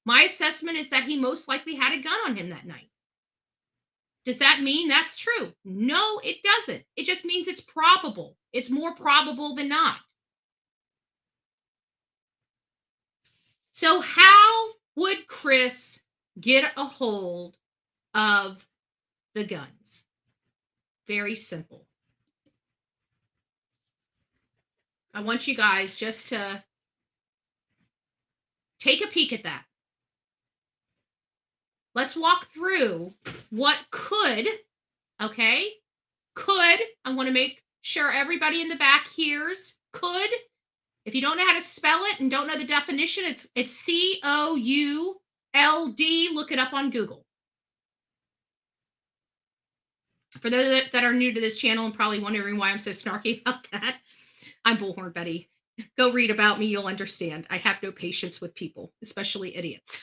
My assessment is that he most likely had a gun on him that night. Does that mean that's true? No, it doesn't. It just means it's probable. It's more probable than not. So how would Chris get a hold of the guns? Very simple. I want you guys just to take a peek at that. Let's walk through what could, I want to make sure everybody in the back hears, could. If you don't know how to spell it and don't know the definition, it's COULD. Look it up on Google. For those that are new to this channel and probably wondering why I'm so snarky about that, I'm Bullhorn Betty. Go read about me, you'll understand. I have no patience with people, especially idiots.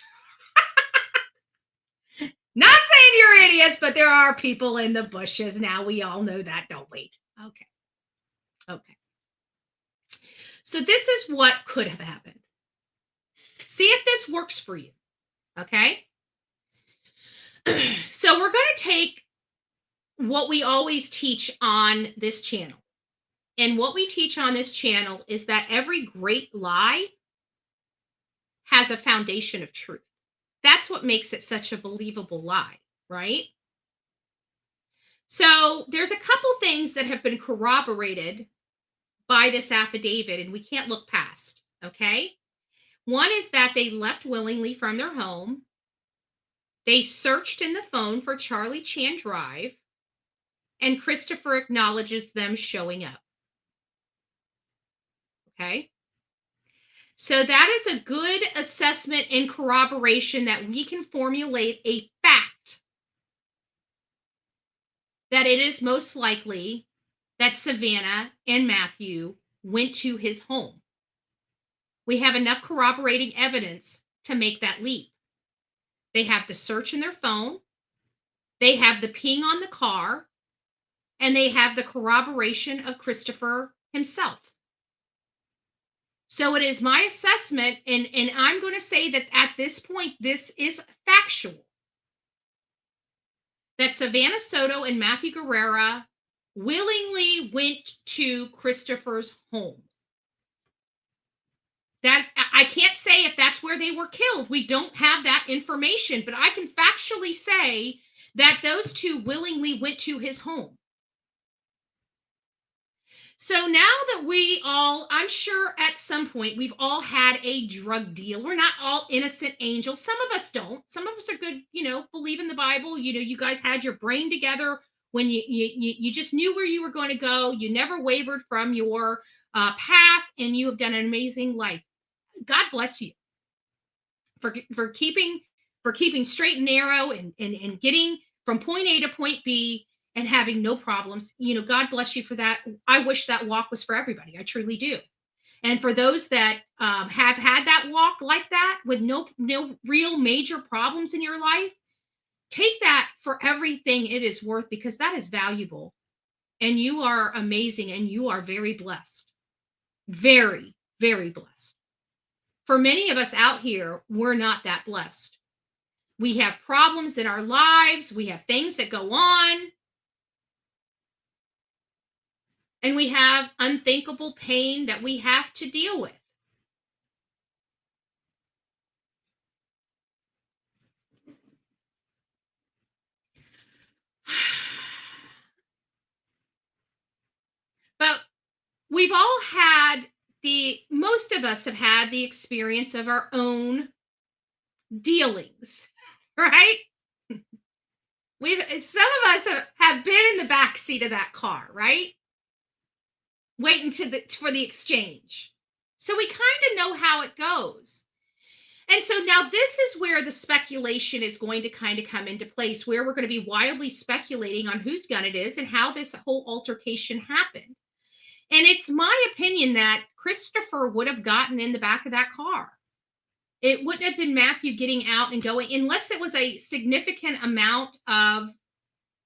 Not saying you're idiots, but there are people in the bushes. Now we all know that, don't we? Okay. So this is what could have happened. See if this works for you. Okay. So we're going to take what we always teach on this channel. And what we teach on this channel is that every great lie has a foundation of truth. That's what makes it such a believable lie, right? So there's a couple things that have been corroborated by this affidavit, and we can't look past, okay? One is that they left willingly from their home. They searched in the phone for Charlie Chan Drive, and Christopher acknowledges them showing up. Okay? So that is a good assessment and corroboration that we can formulate a fact that it is most likely that Savannah and Matthew went to his home. We have enough corroborating evidence to make that leap. They have the search in their phone, they have the ping on the car, and they have the corroboration of Christopher himself. So it is my assessment, and I'm going to say that at this point, this is factual, that Savannah Soto and Matthew Guerra willingly went to Christopher's home. That I can't say if that's where they were killed. We don't have that information, but I can factually say that those two willingly went to his home. So now that we all, I'm sure at some point we've all had a drug deal. We're not all innocent angels. Some of us don't. Some of us are good, believe in the Bible. You guys had your brain together when you just knew where you were going to go. You never wavered from your path, and you have done an amazing life. God bless you for keeping straight and narrow and getting from point A to point B and having no problems. God bless you for that. I wish that walk was for everybody. I truly do. And for those that have had that walk like that with no real major problems in your life, take that for everything it is worth, because that is valuable. And you are amazing, and you are very blessed. Very, very blessed. For many of us out here, we're not that blessed. We have problems in our lives. We have things that go on. And we have unthinkable pain that we have to deal with. But we've all had most of us have had the experience of our own dealings, right? Some of us have been in the back seat of that car, right? Waiting for the exchange. So we kind of know how it goes. And so now this is where the speculation is going to kind of come into place, where we're going to be wildly speculating on whose gun it is and how this whole altercation happened. And it's my opinion that Christopher would have gotten in the back of that car. It wouldn't have been Matthew getting out and going, unless it was a significant amount of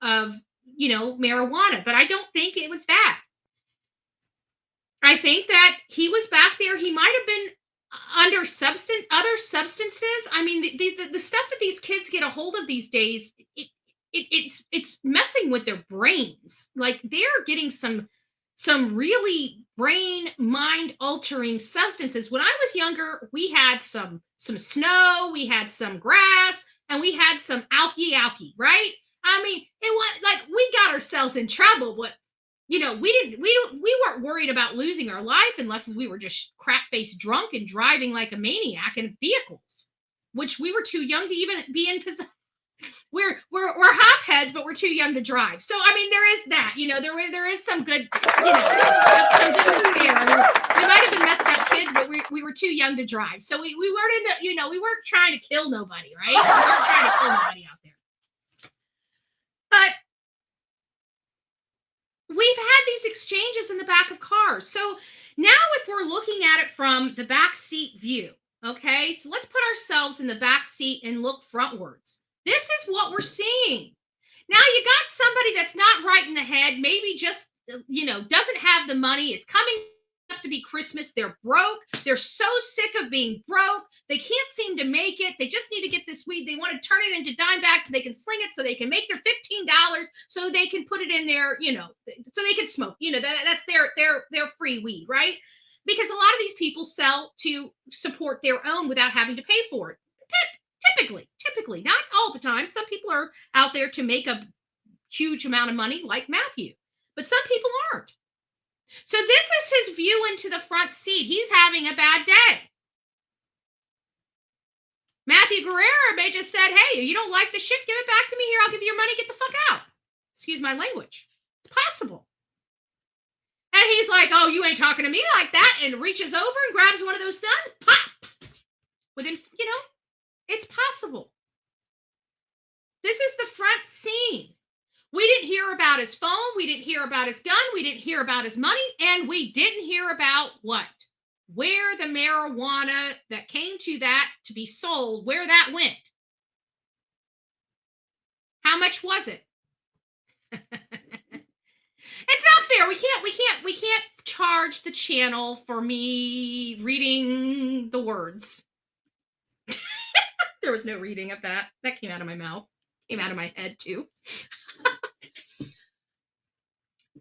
marijuana. But I don't think it was that. I think that he was back there. He might have been under other substances. I mean, the stuff that these kids get a hold of these days, it's messing with their brains. Like, they're getting some really brain mind altering substances. When I was younger, we had some snow, we had some grass, and we had some alky, right? I mean, it was like we got ourselves in trouble, but we weren't worried about losing our life unless we were just crap-faced drunk and driving like a maniac in vehicles, which we were too young to even be in possession. We're hopheads, but we're too young to drive. So I mean, there is that. There is some good, some goodness there. I mean, we might have been messed up kids, but we were too young to drive. So we weren't in the, we weren't trying to kill nobody, right? We weren't trying to kill nobody out there. But we've had these exchanges in the back of cars. So now if we're looking at it from the back seat view, okay, so let's put ourselves in the back seat and look frontwards. This is what we're seeing. Now you got somebody that's not right in the head, maybe just, doesn't have the money. It's coming up to be Christmas. They're broke. They're so sick of being broke. They can't seem to make it. They just need to get this weed. They want to turn it into dime bags so they can sling it, so they can make their $15, so they can put it in their, so they can smoke. That's their free weed, right? Because a lot of these people sell to support their own without having to pay for it. Typically, not all the time. Some people are out there to make a huge amount of money like Matthew, but some people aren't. So this is his view into the front seat. He's having a bad day. Matthew Guerra may just said, hey, you don't like the shit, give it back to me here. I'll give you your money. Get the fuck out. Excuse my language. It's possible. And he's like, oh, you ain't talking to me like that, and reaches over and grabs one of those guns. Pop! Within, it's possible. This is the front scene. We didn't hear about his phone. We didn't hear about his gun. We didn't hear about his money. And we didn't hear about what? Where the marijuana that came to that to be sold, where that went. How much was it? It's not fair. We can't charge the channel for me reading the words. There was no reading of that. That came out of my mouth. Came out of my head too.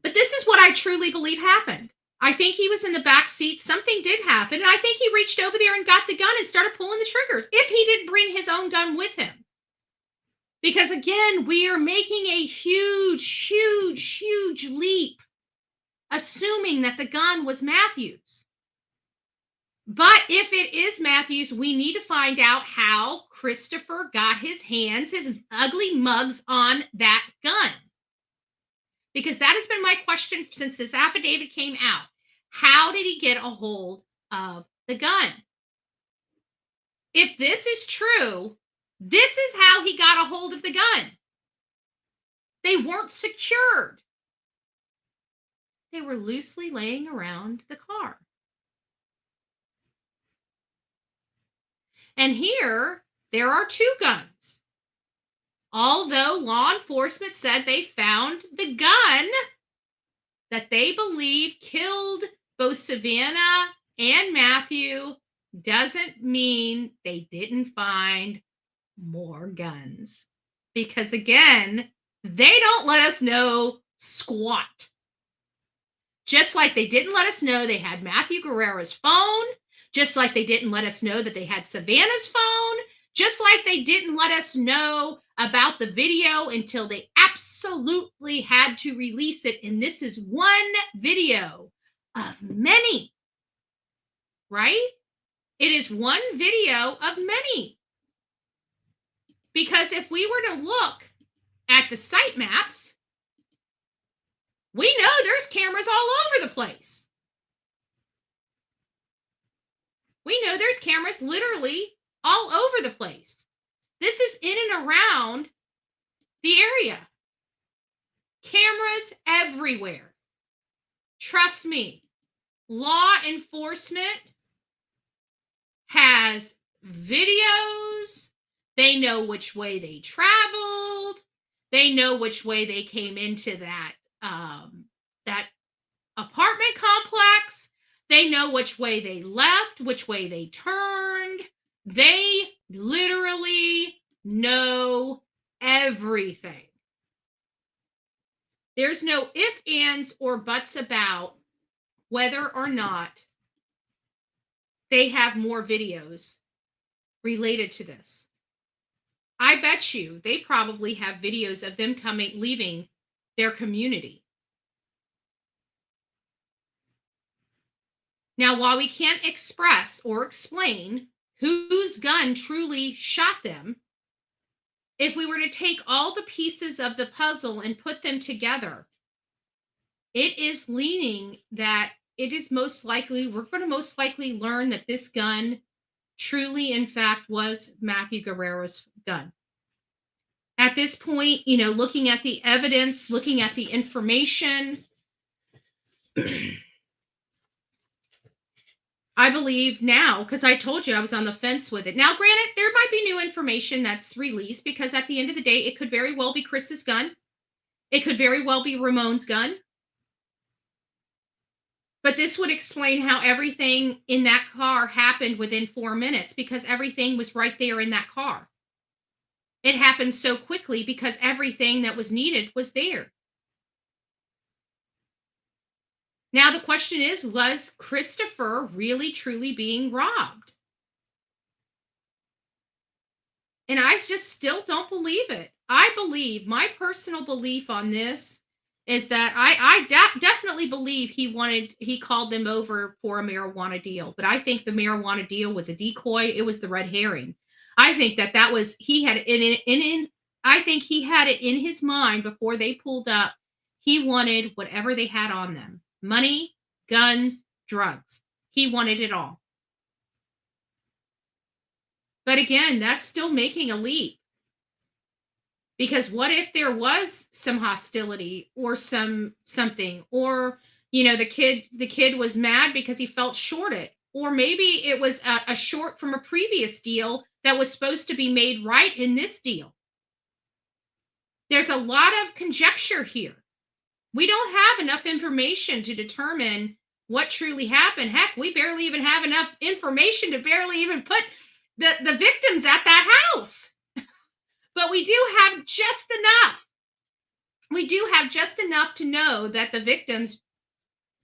But this is what I truly believe happened. I think he was in the back seat. Something did happen. And I think he reached over there and got the gun and started pulling the triggers. If he didn't bring his own gun with him. Because again, we are making a huge leap, assuming that the gun was Matthew's. But if it is Matthew's, we need to find out how Christopher got his hands, his ugly mugs on that gun. Because that has been my question since this affidavit came out. How did he get a hold of the gun? If this is true, this is how he got a hold of the gun. They weren't secured. They were loosely laying around the car. And here, there are two guns. Although law enforcement said they found the gun that they believe killed both Savannah and Matthew, doesn't mean they didn't find more guns. Because again, they don't let us know squat. Just like they didn't let us know they had Matthew Guerra's phone, just like they didn't let us know that they had Savannah's phone, just like they didn't let us know about the video until they absolutely had to release it. And this is one video of many, right? It is one video of many. Because if we were to look at the site maps, we know there's cameras all over the place. We know there's cameras literally all over the place. This is in and around the area. Cameras everywhere. Trust me, law enforcement has videos. They know which way they traveled. They know which way they came into that apartment complex. They know which way they left, which way they turned. They literally know everything. There's no ifs, ands, or buts about whether or not they have more videos related to this. I bet you they probably have videos of them leaving their community. Now, while we can't express or explain whose gun truly shot them, if we were to take all the pieces of the puzzle and put them together, it is leaning that it is most likely, we're going to most likely learn that this gun truly, in fact, was Matthew Guerra's gun. At this point, looking at the evidence, looking at the information, I believe now, because I told you I was on the fence with it. Now, granted, there might be new information that's released because at the end of the day, it could very well be Chris's gun. It could very well be Ramon's gun. But this would explain how everything in that car happened within 4 minutes because everything was right there in that car. It happened so quickly because everything that was needed was there. Now, the question is, was Christopher really, truly being robbed? And I just still don't believe it. I believe, my personal belief on this is that I definitely believe he called them over for a marijuana deal. But I think the marijuana deal was a decoy. It was the red herring. I think that was, he had I think he had it in his mind before they pulled up. He wanted whatever they had on them: money, guns, drugs. He wanted it all. But again, that's still making a leap. Because what if there was some hostility or something, or the kid was mad because he felt shorted, or maybe it was a short from a previous deal that was supposed to be made right in this deal. There's a lot of conjecture here. We don't have enough information to determine what truly happened. Heck, we barely even have enough information to barely even put the victims at that house. But we do have just enough. We do have just enough to know that the victims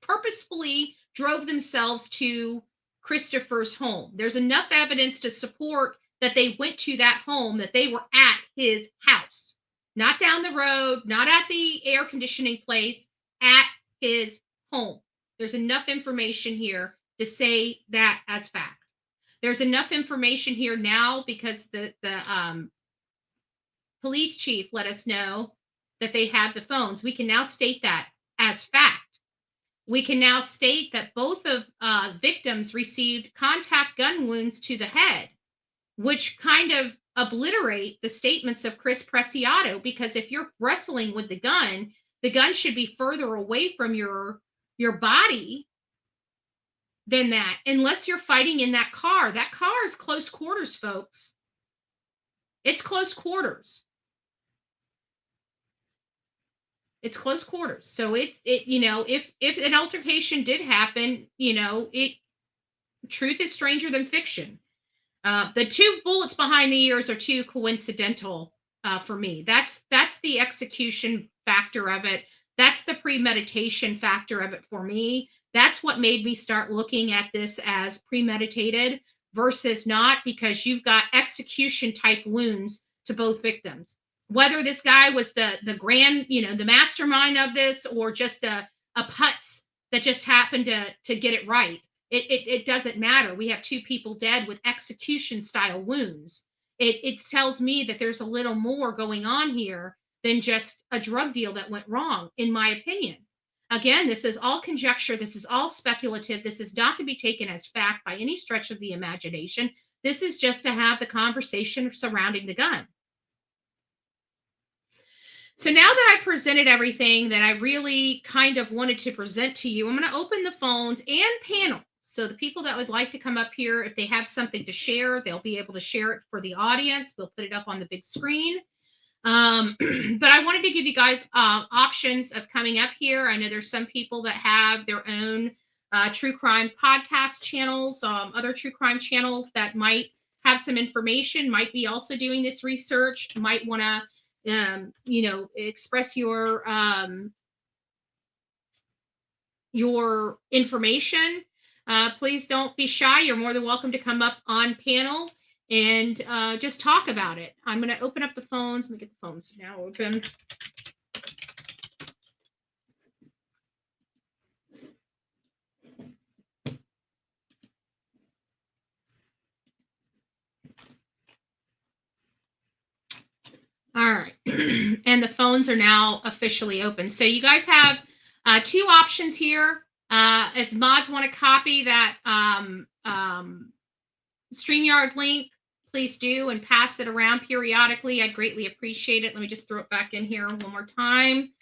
purposefully drove themselves to Christopher's home. There's enough evidence to support that they went to that home, that they were at his house. Not down the road, not at the air conditioning place, at his home. There's enough information here to say that as fact. There's enough information here now because the police chief let us know that they have the phones. We can now state that as fact. We can now state that both of victims received contact gun wounds to the head, which kind of obliterate the statements of Chris Preciado, because if you're wrestling with the gun should be further away from your body than that, unless you're fighting in that car. That car is close quarters, folks. It's close quarters. It's close quarters. So if an altercation did happen, truth is stranger than fiction. The 2 bullets behind the ears are too coincidental for me. That's the execution factor of it. That's the premeditation factor of it for me. That's what made me start looking at this as premeditated versus not, because you've got execution type wounds to both victims. Whether this guy was the grand, the mastermind of this, or just a putz that just happened to get it right. It doesn't matter. We have 2 people dead with execution style wounds. It tells me that there's a little more going on here than just a drug deal that went wrong, in my opinion. Again, this is all conjecture. This is all speculative. This is not to be taken as fact by any stretch of the imagination. This is just to have the conversation surrounding the gun. So now that I presented everything that I really kind of wanted to present to you, I'm going to open the phones and panel. So the people that would like to come up here, if they have something to share, they'll be able to share it for the audience. We'll put it up on the big screen. But I wanted to give you guys options of coming up here. I know there's some people that have their own true crime podcast channels, other true crime channels that might have some information, might be also doing this research, might want to express your information. Please don't be shy. You're more than welcome to come up on panel and just talk about it. I'm going to open up the phones. Let me get the phones now open. All right. And the phones are now officially open. So you guys have 2 options here. If mods want to copy that StreamYard link, please do, and pass it around periodically. I'd greatly appreciate it. Let me just throw it back in here one more time.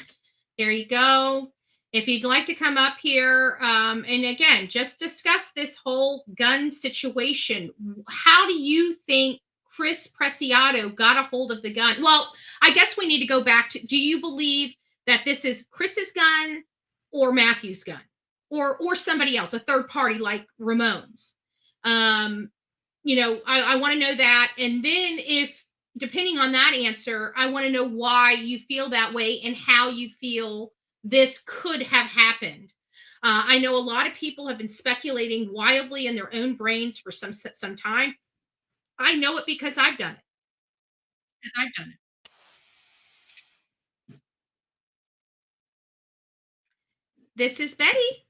There you go. If you'd like to come up here, and again, just discuss this whole gun situation. How do you think Chris Preciado got a hold of the gun? Well, I guess we need to go back to, do you believe that this is Chris's gun or Matthew's gun, or somebody else, a third party like Ramon's? I want to know that. And then depending on that answer, I want to know why you feel that way and how you feel this could have happened. I know a lot of people have been speculating wildly in their own brains for some time. I know it because I've done it. because I've done it. This is Betty.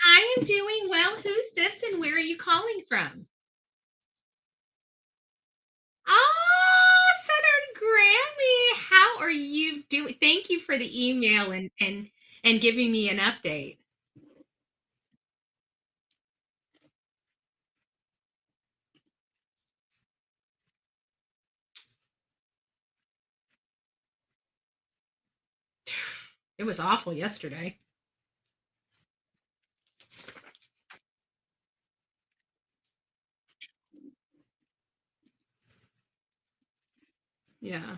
I am doing well. Who's this and where are you calling from? Oh, Southern Grammy. How are you doing? Thank you for the email and giving me an update. It was awful yesterday. Yeah.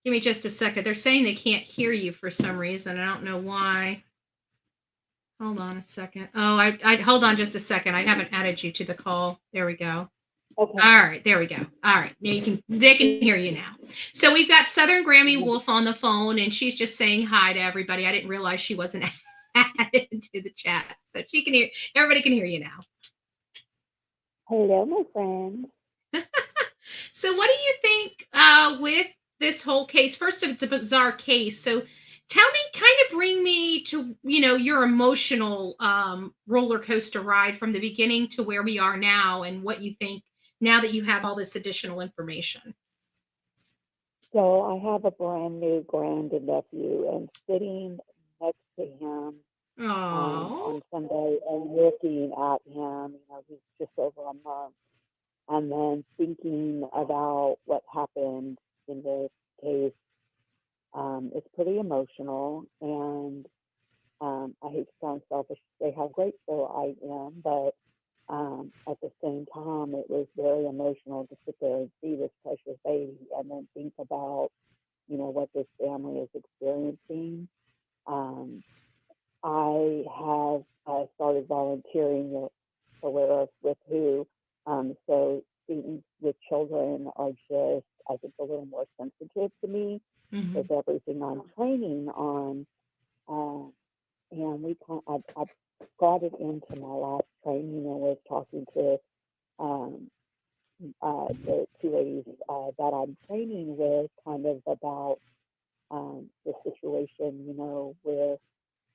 Give me just a second. They're saying they can't hear you for some reason. I don't know why. Hold on a second. Oh, I hold on just a second. I haven't added you to the call. There we go. Okay. All right, there we go. All right, now they can hear you now. So we've got Southern Grammy Wolf on the phone, and she's just saying hi to everybody. I didn't realize she wasn't added to the chat, so she can hear. Everybody can hear you now. Hello, my friend. So what do you think with this whole case? First, it's a bizarre case. So tell me, kind of bring me to, your emotional roller coaster ride from the beginning to where we are now and what you think now that you have all this additional information. So I have a brand new grand nephew, and sitting next to him on Sunday and looking at him, he's just over a month, and then thinking about what happened in this case, it's pretty emotional, and I hate to sound selfish to say how grateful I am, but at the same time, it was very emotional to sit there and see this precious baby and then think about, what this family is experiencing. I have started volunteering with who. So students with children are just, I think, a little more sensitive to me with everything I'm training on. And I've got it into my last training and was talking to the two ladies that I'm training with kind of about the situation, with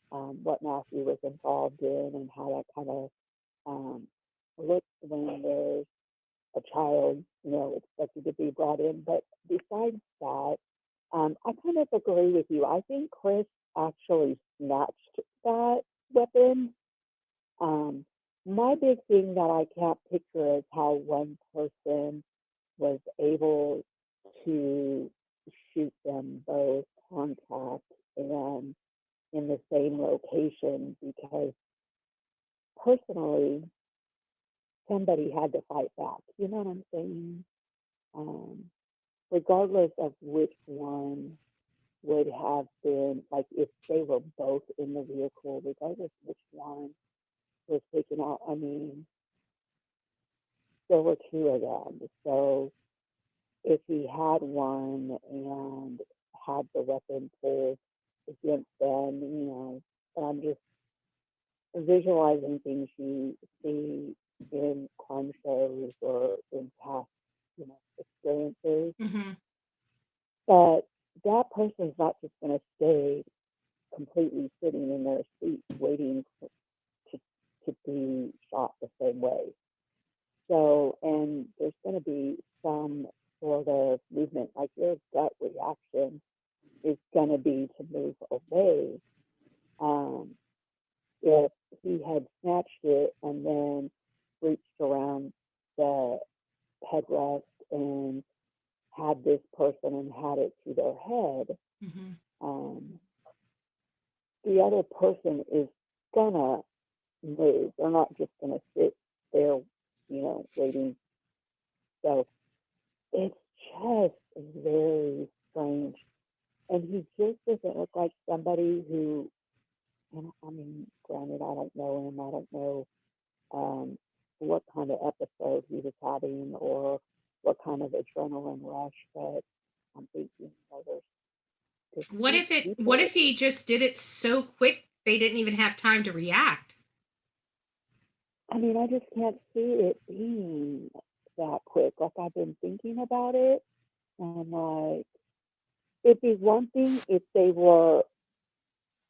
what Matthew was involved in and how that kind of looks when there's a child, expected to be brought in. But besides that, I kind of agree with you. I think Chris actually snatched that weapon. My big thing that I can't picture is how one person was able to shoot them both contact and in the same location, because personally, somebody had to fight back. You know what I'm saying? Regardless of which one would have been, like, if they were both in the vehicle, regardless of which one was taken out. I mean, there were two of them. So if he had one and had the weapon pulled against them, and I'm just visualizing things you see in crime shows or in past, experiences. But that person's not just going to stay completely sitting in their seat waiting to be shot the same way. So, and there's going to be some sort of movement, like your gut reaction is going to be to move away. If he had snatched it and then reached around the headrest and had this person and had it to their head, the other person is gonna move. They're not just gonna sit there, waiting. So it's just very strange. And he just doesn't look like somebody who, and I mean, granted, I don't know him. I don't know what kind of episode he was having or what kind of adrenaline rush, but I'm thinking, What if he just did it so quick they didn't even have time to react? I mean, I just can't see it being that quick. Like, I've been thinking about it, and I'm like, it'd be one thing if they were,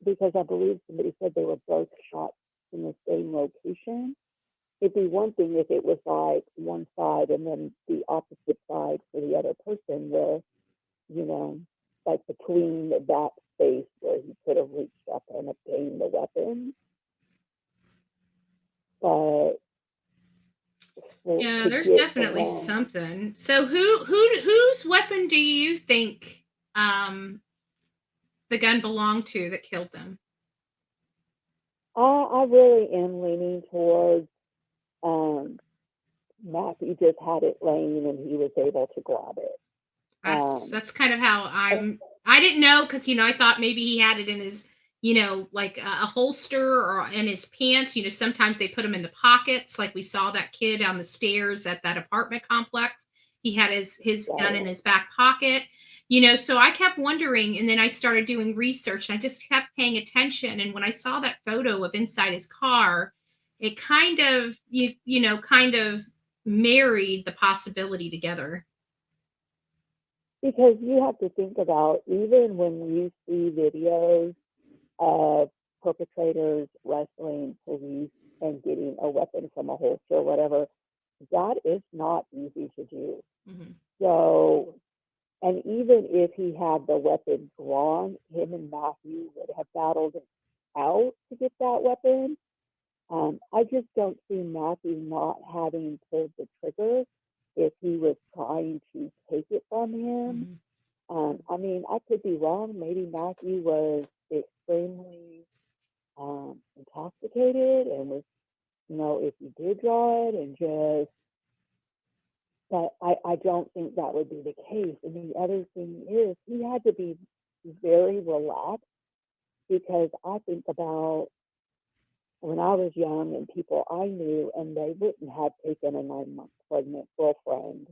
because I believe somebody said they were both shot in the same location. It'd be one thing if it was like one side and then the opposite side for the other person, where, you know, like between that space where he could have reached up and obtained the weapon. But Yeah, to there's get definitely around, something. So whose weapon do you think the gun belonged to that killed them? I really am leaning towards Matthew just had it laying and he was able to grab it. That's kind of how I didn't know, because I thought maybe he had it in his, like a holster or in his pants. Sometimes they put them in the pockets, like we saw that kid on the stairs at that apartment complex. He had his gun in his back pocket. So I kept wondering, and then I started doing research, and I just kept paying attention. And when I saw that photo of inside his car, it kind of kind of married the possibility together. Because you have to think about, even when you see videos of perpetrators wrestling police and getting a weapon from a holster or whatever, that is not easy to do. Mm-hmm. So, and even if he had the weapon drawn, him and Matthew would have battled it out to get that weapon. I just don't see Matthew not having pulled the trigger if he was trying to take it from him. I mean, I could be wrong. Maybe Matthew was extremely intoxicated and was, if he did draw it and just, but I don't think that would be the case. And the other thing is, he had to be very relaxed, because I think about when I was young and people I knew, and they wouldn't have taken a 9-month pregnant girlfriend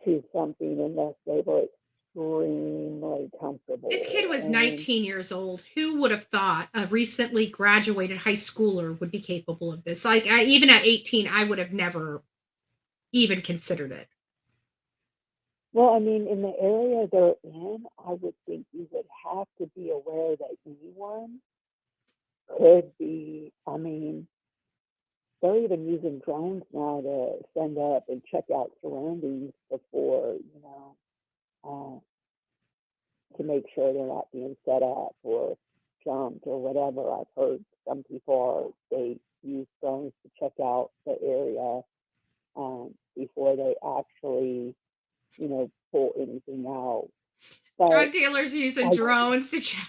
to something unless they were extremely comfortable. This kid was 19 years old. Who would have thought a recently graduated high schooler would be capable of this? Like, even at 18, I would have never even considered it. Well, I mean, in the area they're in, I would think you would have to be aware that anyone could be, I mean, they're even using drones now to send up and check out surroundings before, to make sure they're not being set up or jumped or whatever. I've heard some people they use drones to check out the area before they actually, pull anything out. But Drug dealers using drones to check.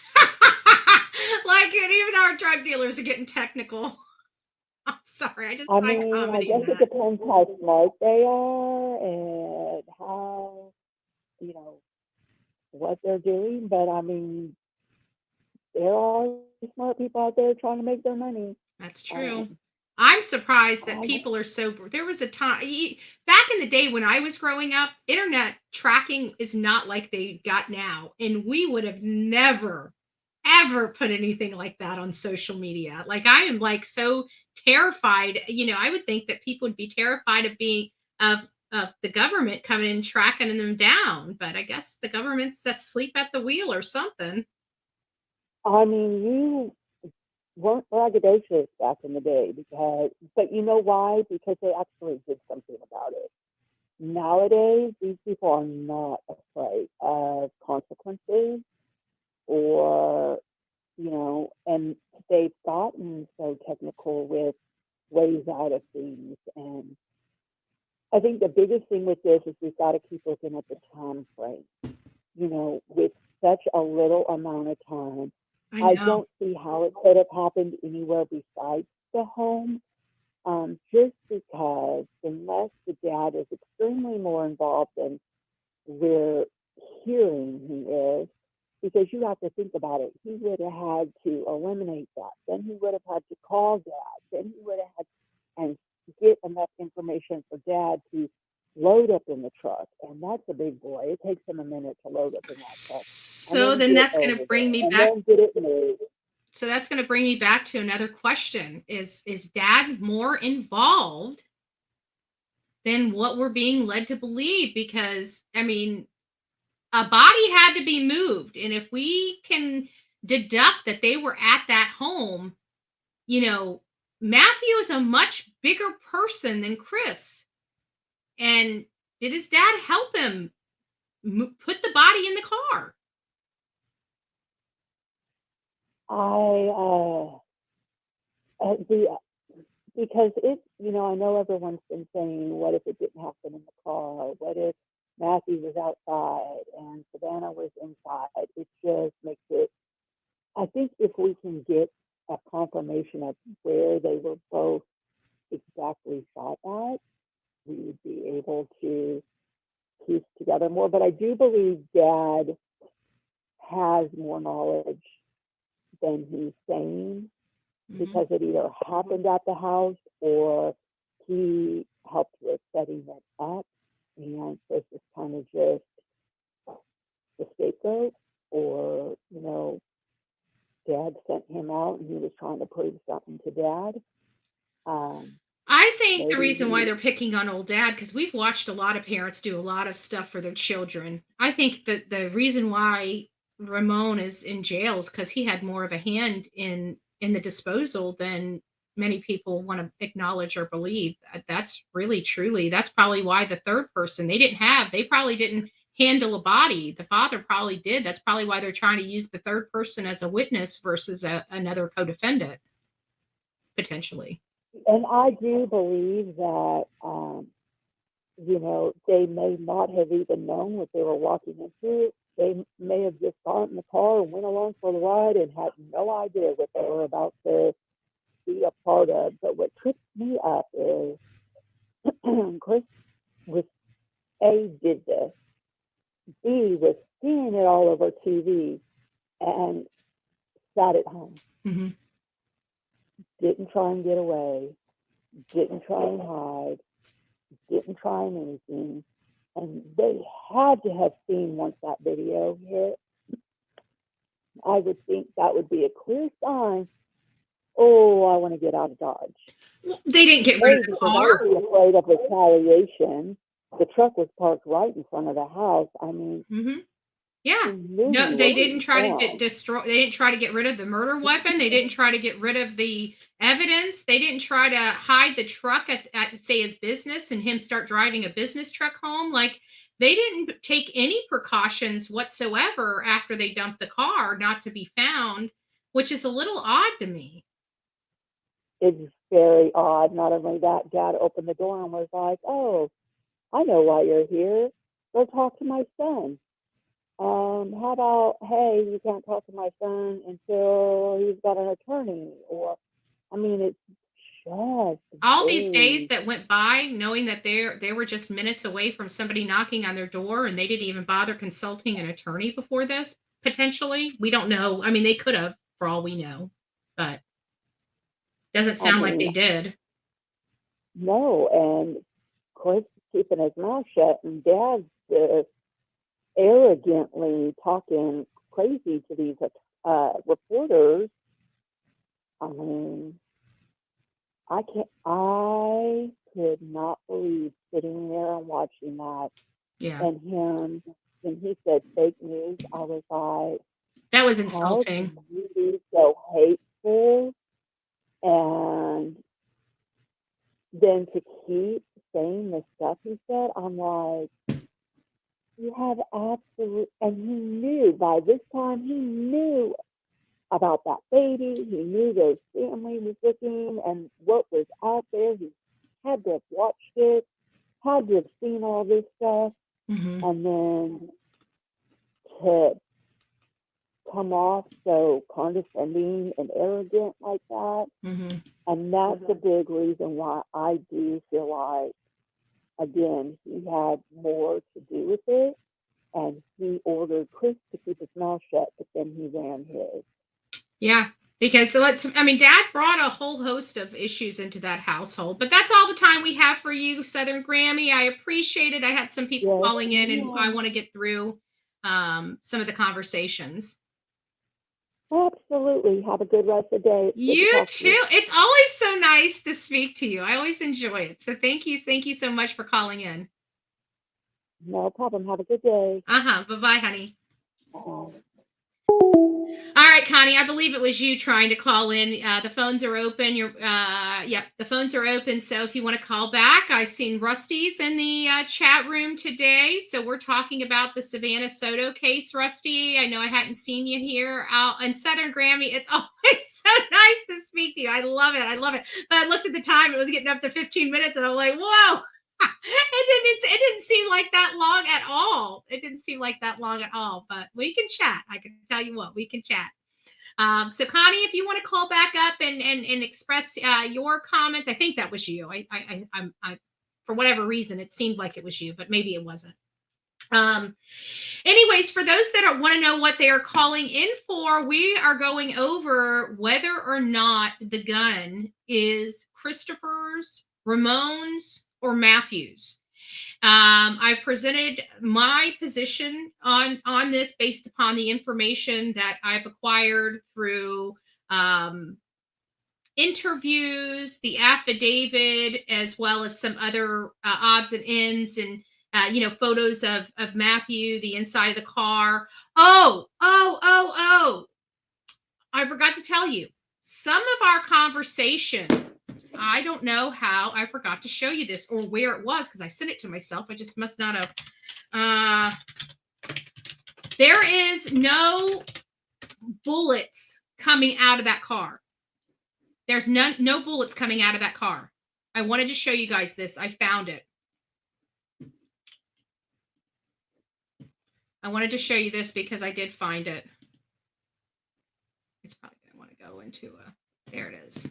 Like, and even our drug dealers are getting technical. I'm sorry, I just I find mean, I comedy guess in it that. depends how smart they are and how, what they're doing. But I mean, there are smart people out there trying to make their money. That's true. I'm surprised that people are so. There was a time back in the day when I was growing up, internet tracking is not like they got now, and we would have never, ever put anything like that on social media. Like, I am like so terrified. I would think that people would be terrified of being of the government coming and tracking them down, but I guess the government's asleep at the wheel or something. I mean, you weren't braggadocious back in the day, but you know why? Because they actually did something about it. Nowadays, these people are not afraid of consequences, or, and they've gotten so technical with ways out of things. And I think the biggest thing with this is we've got to keep looking at the time frame. With such a little amount of time, I don't see how it could have happened anywhere besides the home, just because unless the dad is extremely more involved than we're hearing he is, because you have to think about it, he would have had to eliminate that. Then he would have had to call dad. Then he would have had and get enough information for dad to load up in the truck. And that's a big boy. It takes him a minute to load up in that truck. So then that's going to bring me back. And then get it moved. So that's going to bring me back to another question. Is dad more involved than what we're being led to believe, because, I mean, a body had to be moved. And if we can deduct that they were at that home, you know, Matthew is a much bigger person than Chris. And did his dad help him put the body in the car? Because it, you know, I know everyone's been saying, what if it didn't happen in the car? What if Matthew was outside and Savannah was inside? It just makes it, I think if we can get a confirmation of where they were both exactly shot at, we would be able to piece together more. But I do believe Dad has more knowledge than he's saying, because it either happened at the house or he helped with setting it up, and this is kind of just the scapegoat, or, you know, Dad sent him out and he was trying to prove something to Dad. I think the reason why they're picking on old Dad, because we've watched a lot of parents do a lot of stuff for their children. I think that the reason why Ramon is in jail is because he had more of a hand in the disposal than many people want to acknowledge or believe. That's really, truly, that's probably why the third person, they probably didn't handle a body. The father probably did. That's probably why they're trying to use the third person as a witness versus another co-defendant, potentially. And I do believe that, you know, they may not have even known what they were walking into. They may have just got in the car and went along for the ride and had no idea what they were about to be a part of. But what tripped me up is Chris was, A, did this, B, was seeing it all over TV and sat at home. Mm-hmm. Didn't try and get away, didn't try and hide, didn't try anything. And they had to have seen, once that video hit, I would think that would be a clear sign, oh, I want to get out of Dodge. Well, they didn't get rid of the car. I was afraid of retaliation. The truck was parked right in front of the house. I mean, yeah. No, they didn't try to destroy. They didn't try to get rid of the murder weapon. They didn't try to get rid of the evidence. They didn't try to hide the truck at say, his business and him start driving a business truck home. Like, they didn't take any precautions whatsoever after they dumped the car not to be found, which is a little odd to me. It's very odd. Not only that, Dad opened the door and was like, oh, I know why you're here. Go talk to my son. How about, hey, you can't talk to my son until he's got an attorney? Or, I mean, it's just all these days that went by, knowing that they were just minutes away from somebody knocking on their door, and they didn't even bother consulting an attorney before this. Potentially, we don't know. I mean, they could have, for all we know, but doesn't sound like they did. No, and Chris keeping his mouth shut, and Dad's just arrogantly talking crazy to these reporters. I mean, I could not believe sitting there and watching that. Yeah. And him, when he said fake news, I was like, that was insulting. How can you be so hateful? And then to keep saying the stuff he said, I'm like, you have absolute, and he knew by this time, he knew about that baby. He knew their family was looking and what was out there. He had to have watched it, had to have seen all this stuff. And then to come off so condescending and arrogant like that. And that's a big reason why I do feel like, again, he had more to do with it, and he ordered Chris to keep his mouth shut, but then he ran his. Yeah, because Dad brought a whole host of issues into that household, but that's all the time we have for you, Southern Grammy. I appreciate it. I had some people calling in, and I want to get through some of the conversations. Absolutely. Have a good rest of the day. Good to You talk to too. you. It's always so nice to speak to you. I always enjoy it. So thank you so much for calling in. No problem. Have a good day. Bye-bye, honey. Bye. All right, Connie, I believe it was you trying to call in. The phones are open. The phones are open. So if you want to call back, I've seen Rusty's in the chat room today. So we're talking about the Savannah Soto case, Rusty. I know I hadn't seen you here out in Southern Grammy. It's always so nice to speak to you. I love it. I love it. But I looked at the time; it was getting up to 15 minutes, and I'm like, whoa. It didn't seem like that long at all. It didn't seem like that long at all, but we can chat. I can tell you what, we can chat. So Connie, if you want to call back up and express your comments, I think that was you. I'm for whatever reason, it seemed like it was you, but maybe it wasn't. Anyways, for those that want to know what they are calling in for, we are going over whether or not the gun is Christopher's, Ramon's, or Matthew's. I presented my position on this based upon the information that I've acquired through interviews, the affidavit, as well as some other odds and ends and photos of Matthew, the inside of the car. Oh, I forgot to tell you, some of our conversation, I don't know how I forgot to show you this or where it was because I sent it to myself. I just must not have. There is no bullets coming out of that car. There's no bullets coming out of that car. I wanted to show you guys this. I found it. I wanted to show you this because I did find it. It's probably going to want to go into there it is.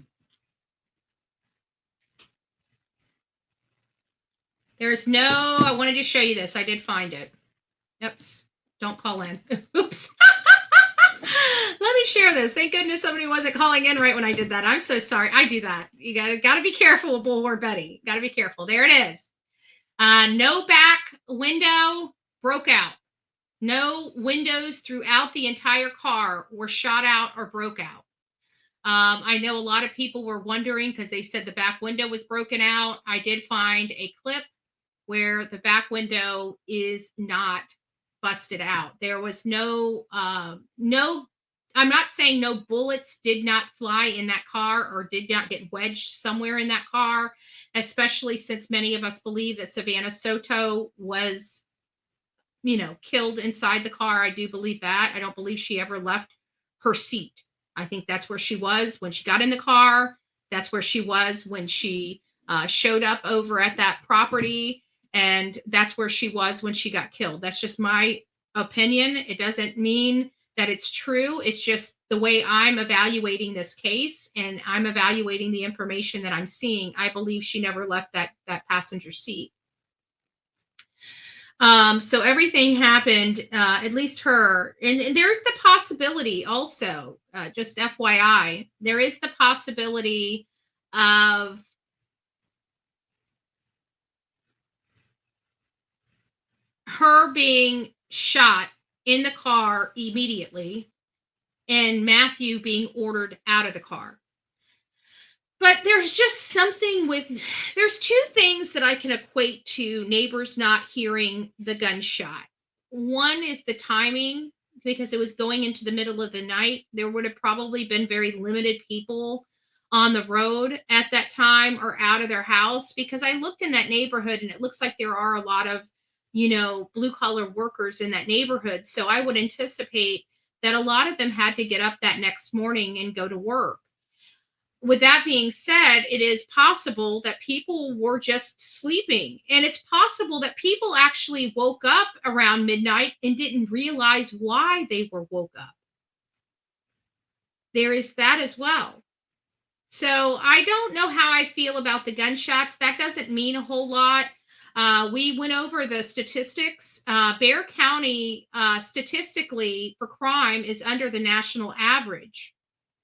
I wanted to show you this. I did find it. Oops. Don't call in. Oops. Let me share this. Thank goodness somebody wasn't calling in right when I did that. I'm so sorry. I do that. You gotta be careful with Bullhorn Betty. Gotta be careful. There it is. No back window broke out. No windows throughout the entire car were shot out or broke out. I know a lot of people were wondering because they said the back window was broken out. I did find a clip where the back window is not busted out. There was I'm not saying no bullets did not fly in that car or did not get wedged somewhere in that car, especially since many of us believe that Savannah Soto was, killed inside the car. I do believe that. I don't believe she ever left her seat. I think that's where she was when she got in the car. That's where she was when she showed up over at that property. And that's where she was when she got killed. That's just my opinion. It doesn't mean that it's true. It's just the way I'm evaluating this case and I'm evaluating the information that I'm seeing. I believe she never left that passenger seat. So everything happened, at least her, and there's the possibility also, just FYI, there is the possibility of her being shot in the car immediately and Matthew being ordered out of the car. But there's just something there's two things that I can equate to neighbors not hearing the gunshot. One is the timing, because it was going into the middle of the night. There would have probably been very limited people on the road at that time or out of their house, because I looked in that neighborhood and it looks like there are a lot of, blue collar workers in that neighborhood. So I would anticipate that a lot of them had to get up that next morning and go to work. With that being said, it is possible that people were just sleeping, and it's possible that people actually woke up around midnight and didn't realize why they were woke up. There is that as well. So I don't know how I feel about the gunshots. That doesn't mean a whole lot. We went over the statistics. Bexar County, statistically for crime, is under the national average.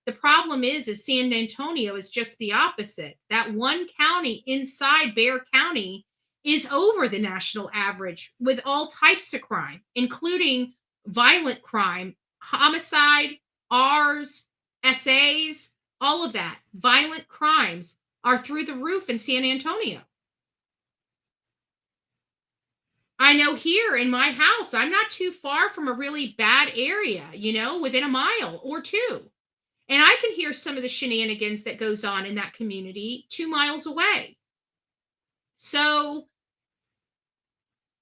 The problem is San Antonio is just the opposite. That one county inside Bexar County is over the national average with all types of crime, including violent crime, homicide, R's, SA's, all of that. Violent crimes are through the roof in San Antonio. I know here in my house, I'm not too far from a really bad area, within a mile or two. And I can hear some of the shenanigans that goes on in that community 2 miles away. So,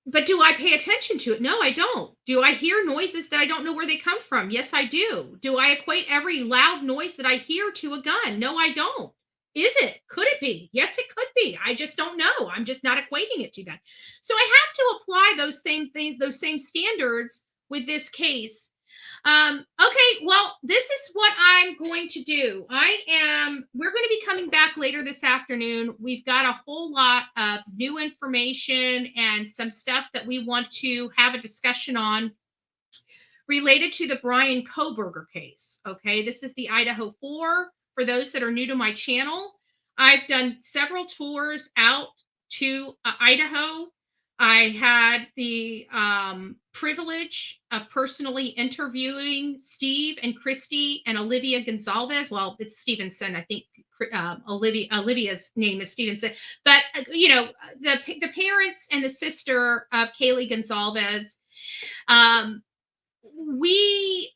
but do I pay attention to it? No, I don't. Do I hear noises that I don't know where they come from? Yes, I do. Do I equate every loud noise that I hear to a gun? No, I don't. Is it? Could it be? Yes, it could be. I just don't know. I'm just not equating it to that. So I have to apply those same things, those same standards with this case. Okay, well, this is what I'm going to do. We're going to be coming back later this afternoon. We've got a whole lot of new information and some stuff that we want to have a discussion on related to the Brian Kohberger case. Okay, this is the Idaho 4. For those that are new to my channel, I've done several tours out to Idaho. I had the privilege of personally interviewing Steve and Christy and Olivia Gonzalez. Well, it's Stevenson. I think Olivia's name is Stevenson. But, the parents and the sister of Kaylee Gonzalez, we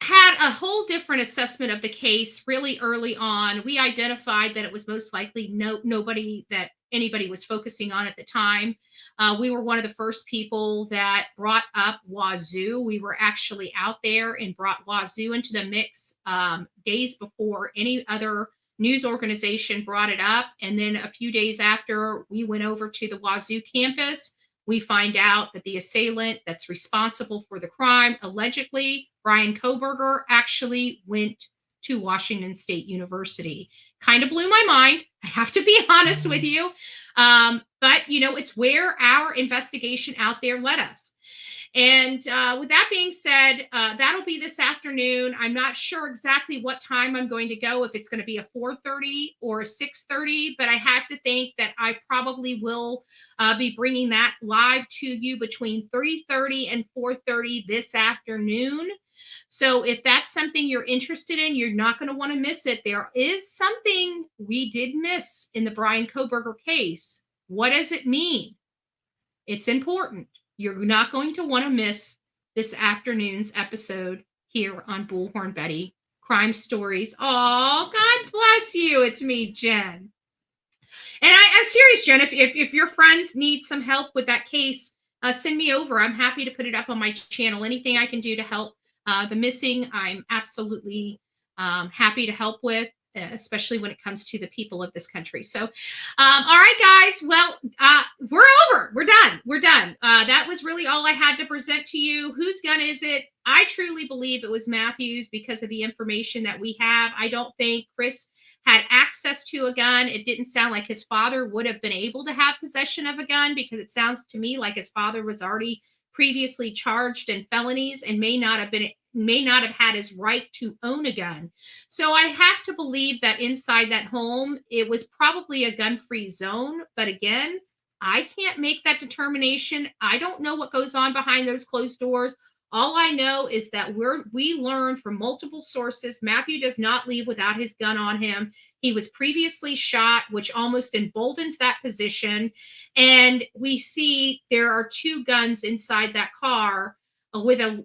had a whole different assessment of the case really early on. We identified that it was most likely nobody that anybody was focusing on at the time. We were one of the first people that brought up Wazoo. We were actually out there and brought Wazoo into the mix days before any other news organization brought it up. And then a few days after we went over to the Wazoo campus, we find out that the assailant that's responsible for the crime, allegedly, Brian Kohberger, actually went to Washington State University. Kind of blew my mind. I have to be honest with you. But, it's where our investigation out there led us. And with that being said, that'll be this afternoon. I'm not sure exactly what time I'm going to go, if it's going to be a 4:30 or a 6:30, but I have to think that I probably will be bringing that live to you between 3:30 and 4:30 this afternoon. So if that's something you're interested in, you're not going to want to miss it. There is something we did miss in the Brian Kohberger case. What does it mean? It's important. You're not going to want to miss this afternoon's episode here on Bullhorn Betty Crime Stories. Oh, God bless you. It's me, Jen. And I'm serious, Jen. If your friends need some help with that case, send me over. I'm happy to put it up on my channel. Anything I can do to help the missing, I'm absolutely happy to help with, especially when it comes to the people of this country. So, all right, guys. Well, we're over. We're done. That was really all I had to present to you. Whose gun is it? I truly believe it was Matthew's because of the information that we have. I don't think Chris had access to a gun. It didn't sound like his father would have been able to have possession of a gun, because it sounds to me like his father was already previously charged in felonies and may not have had his right to own a gun. So I have to believe that inside that home, it was probably a gun-free zone. But again, I can't make that determination. I don't know what goes on behind those closed doors. All I know is that we learned from multiple sources, Matthew does not leave without his gun on him. He was previously shot, which almost emboldens that position. And we see there are 2 guns inside that car with a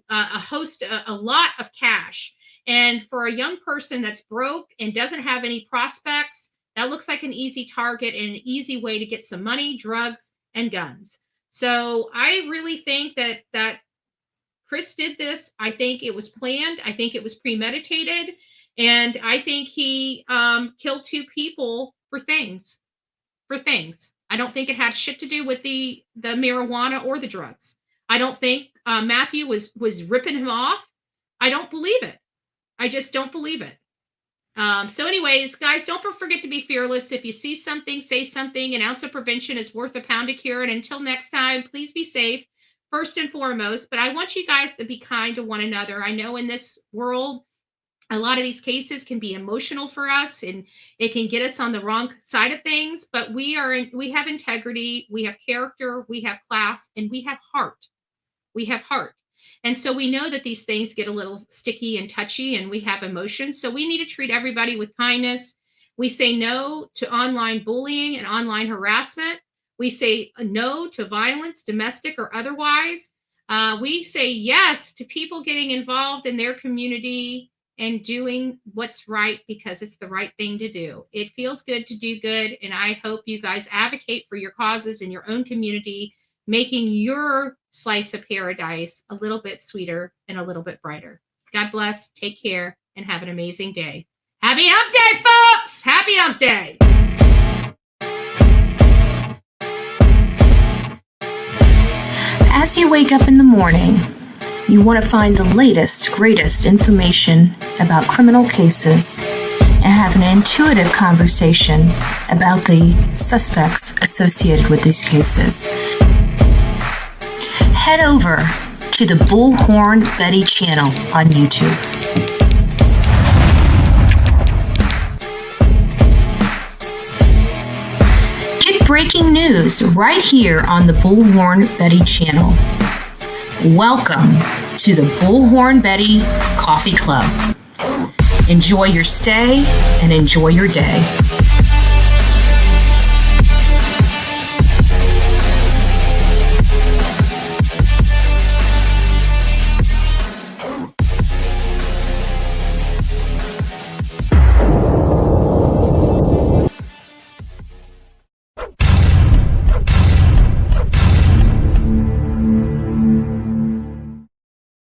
lot of cash. And for a young person that's broke and doesn't have any prospects, that looks like an easy target and an easy way to get some money, drugs, and guns. So I really think that Chris did this. I think it was planned. I think it was premeditated. And I think he killed 2 people for things. I don't think it had shit to do with the marijuana or the drugs. I don't think Matthew was ripping him off. I don't believe it. I just don't believe it. So anyways, guys, don't forget to be fearless. If you see something, say something. An ounce of prevention is worth a pound of cure. And until next time, please be safe, first and foremost. But I want you guys to be kind to one another. I know in this world, a lot of these cases can be emotional for us and it can get us on the wrong side of things. But we have integrity, we have character, we have class, and we have heart. We have heart. And so we know that these things get a little sticky and touchy, and we have emotions. So we need to treat everybody with kindness. We say no to online bullying and online harassment. We say no to violence, domestic or otherwise. We say yes to people getting involved in their community and doing what's right because it's the right thing to do. It feels good to do good, and I hope you guys advocate for your causes in your own community, making your slice of paradise a little bit sweeter and a little bit brighter. God bless, take care, and have an amazing day. Happy Hump Day, folks! Happy Hump Day! As you wake up in the morning, you want to find the latest, greatest information about criminal cases and have an intuitive conversation about the suspects associated with these cases. Head over to the Bullhorn Betty channel on YouTube. Get breaking news right here on the Bullhorn Betty channel. Welcome to the Bullhorn Betty Coffee Club. Enjoy your stay and enjoy your day.